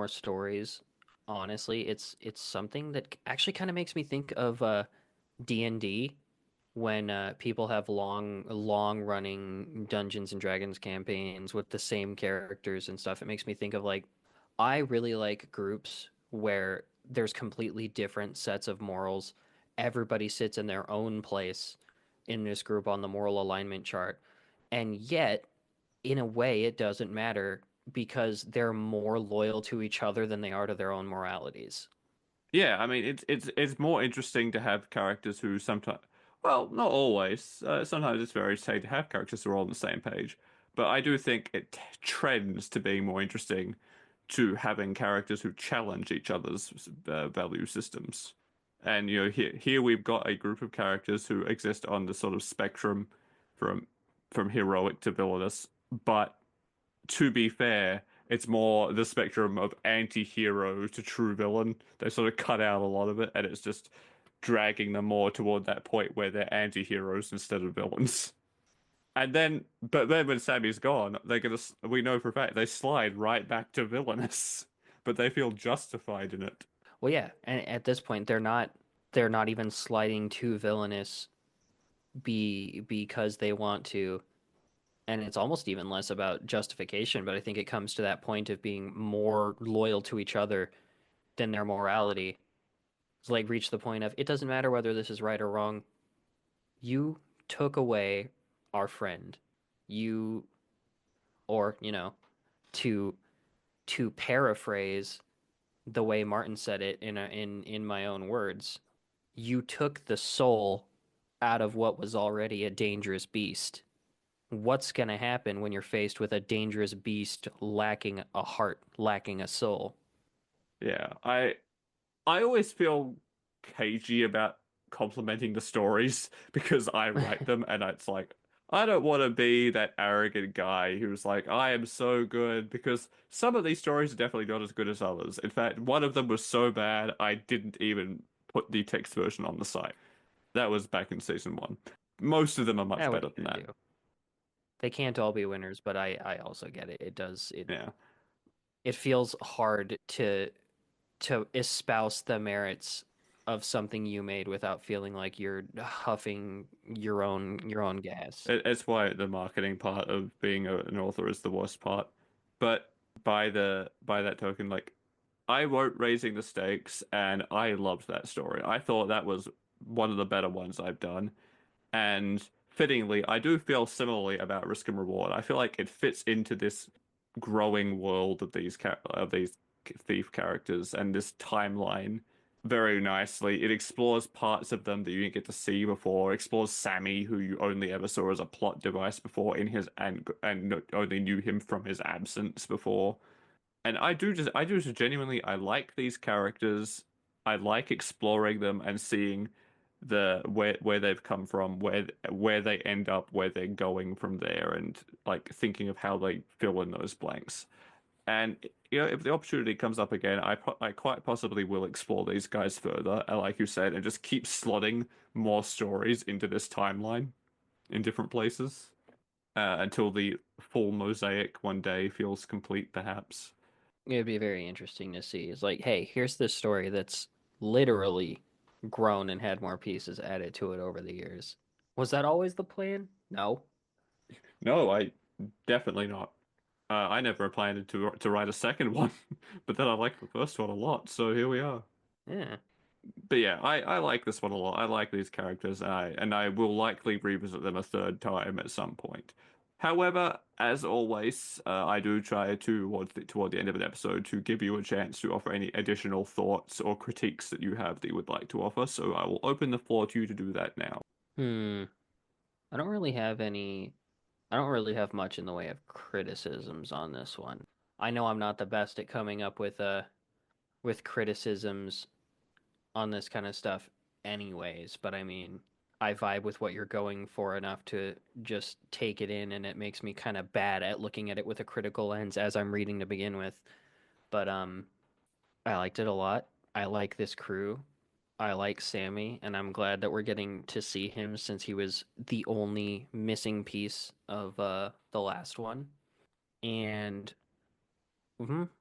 stories. Honestly, it's something that actually kind of makes me think of D&D when people have long running Dungeons and Dragons campaigns with the same characters and stuff. It makes me think of like I really like groups where there's completely different sets of morals. Everybody sits in their own place in this group on the moral alignment chart. And yet, in a way, it doesn't matter because they're more loyal to each other than they are to their own moralities. Yeah, I mean it's more interesting to have characters who sometimes, well, not always. Sometimes it's very safe to have characters who are all on the same page. But I do think it trends to being more interesting to having characters who challenge each other's value systems. And here we've got a group of characters who exist on the sort of spectrum from heroic to villainous, but to be fair, it's more the spectrum of anti-hero to true villain. They sort of cut out a lot of it, and it's just dragging them more toward that point where they're anti-heroes instead of villains. And then, but then when Sammy's gone, we know for a fact they slide right back to villainous, but they feel justified in it. Well, yeah, and at this point they're not even sliding to villainous because they want to, and it's almost even less about justification, but I think it comes to that point of being more loyal to each other than their morality. It's like reach the point of it doesn't matter whether this is right or wrong. You took away our friend. You or, to paraphrase the way Martin said it in my own words, you took the soul out of what was already a dangerous beast. What's going to happen when you're faced with a dangerous beast lacking a heart, lacking a soul? Yeah, I always feel cagey about complimenting the stories because I write them and it's like I don't want to be that arrogant guy who's like I am so good because some of these stories are definitely not as good as others. In fact, one of them was so bad I didn't even put the text version on the site. That was back in season one. Most of them are much What are better you than going to that. do? They can't all be winners, but I also get it. Yeah. It feels hard to espouse the merits of something you made without feeling like you're huffing your own gas. It's why the marketing part of being an author is the worst part. But by that token, like I wrote Raising the Stakes and I loved that story. I thought that was one of the better ones I've done. And fittingly, I do feel similarly about Risk and Reward. I feel like it fits into this growing world of these thief characters and this timeline very nicely. It explores parts of them that you didn't get to see before. It explores Sammy, who you only ever saw as a plot device before in his only knew him from his absence before. And I do just genuinely I like these characters. I like exploring them and seeing where they've come from, where they end up, where they're going from there, and like thinking of how they fill in those blanks. And if the opportunity comes up again, I quite possibly will explore these guys further, like you said, and just keep slotting more stories into this timeline in different places until the full mosaic one day feels complete, perhaps. It'd be very interesting to see. It's like, hey, here's this story that's literally grown and had more pieces added to it over the years. Was that always the plan? No. No, I definitely not. I never planned to write a second one, but then I liked the first one a lot, so here we are. Yeah. But yeah, I like this one a lot. I like these characters, and I will likely revisit them a third time at some point. However, as always, I do try toward the end of an episode to give you a chance to offer any additional thoughts or critiques that you have that you would like to offer. So I will open the floor to you to do that now. Hmm. I don't really have any I don't really have much in the way of criticisms on this one. I know I'm not the best at coming up with criticisms on this kind of stuff anyways, but I mean, I vibe with what you're going for enough to just take it in, and it makes me kind of bad at looking at it with a critical lens as I'm reading to begin with. But I liked it a lot. I like this crew. I like Sammy, and I'm glad that we're getting to see him since he was the only missing piece of the last one. And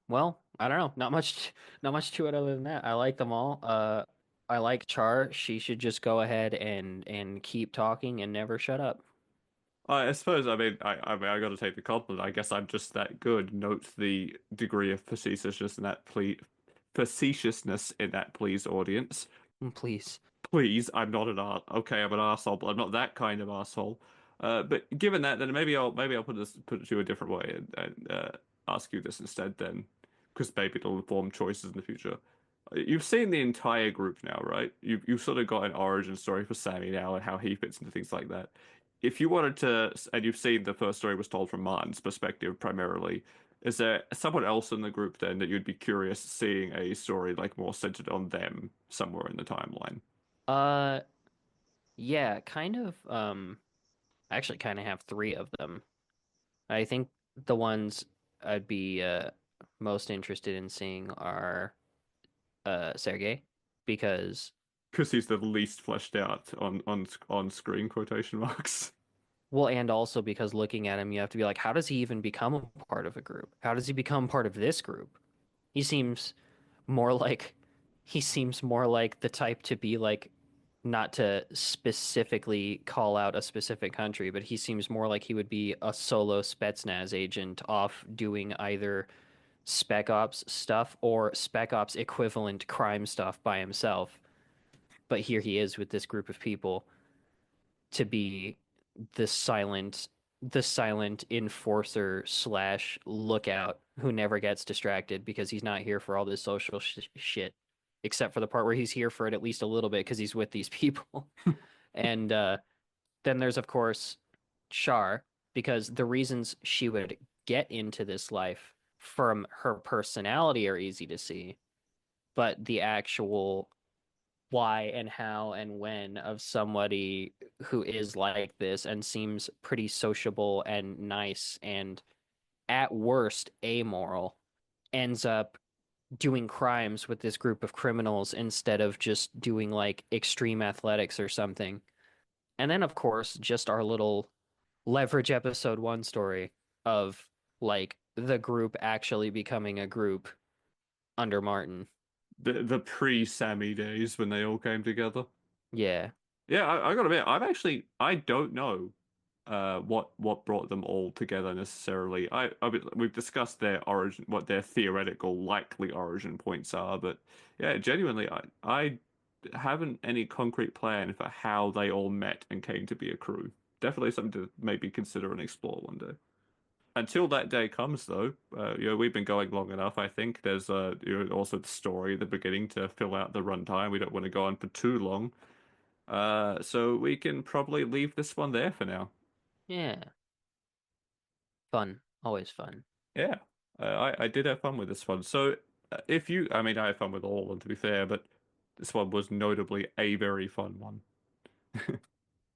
well, I don't know. Not much to it other than that. I like them all. I like Char. She should just go ahead and keep talking and never shut up. I suppose I got to take the compliment. I guess I'm just that good. Note the degree of facetiousness in that, please, audience. Please. Please, I'm not an art. Okay, I'm an arsehole, but I'm not that kind of arsehole. But given that, then maybe I'll put it to you a different way and ask you this instead. Then, because maybe it'll inform choices in the future. You've seen the entire group now, right? You've sort of got an origin story for Sammy now and how he fits into things like that. If you wanted to, and you've seen the first story was told from Martin's perspective primarily. Is there someone else in the group then that you'd be curious seeing a story like more centered on them somewhere in the timeline? Uh, yeah, kind of. I actually kind of have three of them. I think the ones I'd be most interested in seeing are Sergey, because Because he's the least fleshed out on screen quotation marks. well, and also because looking at him, you have to be like, how does he even become a part of a group? How does he become part of this group? He seems more like he seems more like the type to be like, not to specifically call out a specific country, but he seems more like he would be a solo Spetsnaz agent off doing either Spec Ops stuff or Spec Ops equivalent crime stuff by himself. But here he is with this group of people to be the silent the silent enforcer slash lookout who never gets distracted because he's not here for all this social shit, except for the part where he's here for it at least a little bit because he's with these people. And then there's of course Shar, because the reasons she would get into this life from her personality are easy to see, but the actual why and how and when of somebody who is like this and seems pretty sociable and nice and at worst amoral ends up doing crimes with this group of criminals instead of just doing like extreme athletics or something. And then, of course, just our little leverage episode one story of like the group actually becoming a group under Martin. The pre-Sammy days when they all came together. Yeah. Yeah, I gotta admit, I don't know what brought them all together necessarily. We've discussed their origin, what their theoretical likely origin points are, but yeah, genuinely, I haven't any concrete plan for how they all met and came to be a crew. Definitely something to maybe consider and explore one day. Until that day comes, though, we've been going long enough. I think there's also the story at the beginning to fill out the runtime. We don't want to go on for too long, so we can probably leave this one there for now. Yeah. Fun. Always fun. Yeah, I did have fun with this one. So if you, I mean, I had fun with all of them to be fair, but this one was notably a very fun one.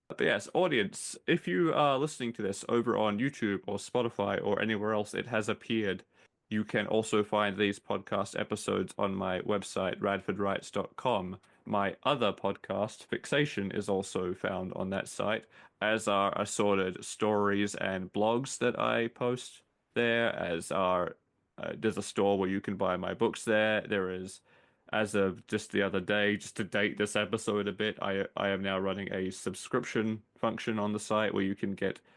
But yes, audience, if you are listening to this over on YouTube or Spotify or anywhere else it has appeared, you can also find these podcast episodes on my website, radfordwrites.com. My other podcast, Fixation, is also found on that site, as are assorted stories and blogs that I post there, as are there's a store where you can buy my books there. There is as of just the other day, just to date this episode a bit, I am now running a subscription function on the site where you can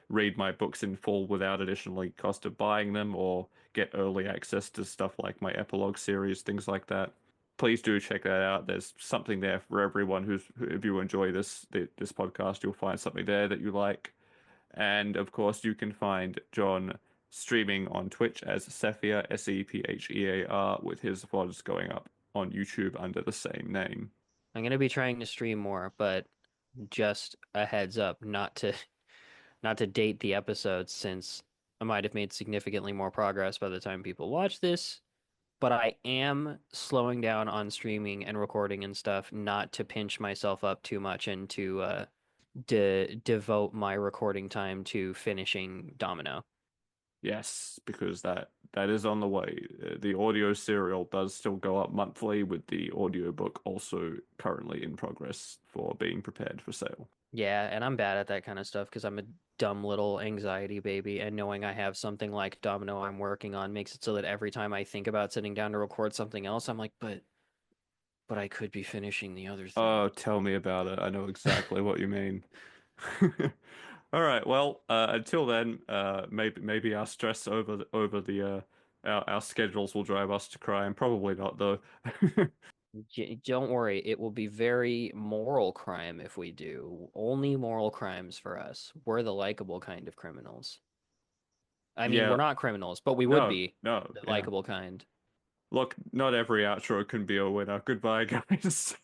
read my books in full without additionally cost of buying them or get early access to stuff like my epilogue series, things like that. Please do check that out. There's something there for everyone if you enjoy this podcast, you'll find something there that you like. And of course, you can find John streaming on Twitch as Sephir, Sephear, with his VODs going up on YouTube under the same name. I'm gonna be trying to stream more, but just a heads up, not to not to date the episodes since I might have made significantly more progress by the time people watch this, but I am slowing down on streaming and recording and stuff, not to pinch myself up too much and to devote my recording time to finishing Domino. Yes, because that is on the way. The audio serial does still go up monthly, with the audiobook also currently in progress for being prepared for sale. Yeah, and I'm bad at that kind of stuff because I'm a dumb little anxiety baby, and knowing I have something like Domino I'm working on makes it so that every time I think about sitting down to record something else, I'm like, but I could be finishing the other thing. Oh, tell me about it. I know exactly what you mean. All right. Well, until then, maybe our stress over the our schedules will drive us to crime. Probably not, though. Don't worry, it will be very moral crime if we do. Only moral crimes for us. We're the likable kind of criminals. I mean, we're Yeah. not criminals, but we would No. be No. the Yeah. likable kind. Look, not every outro can be a winner. Goodbye, guys.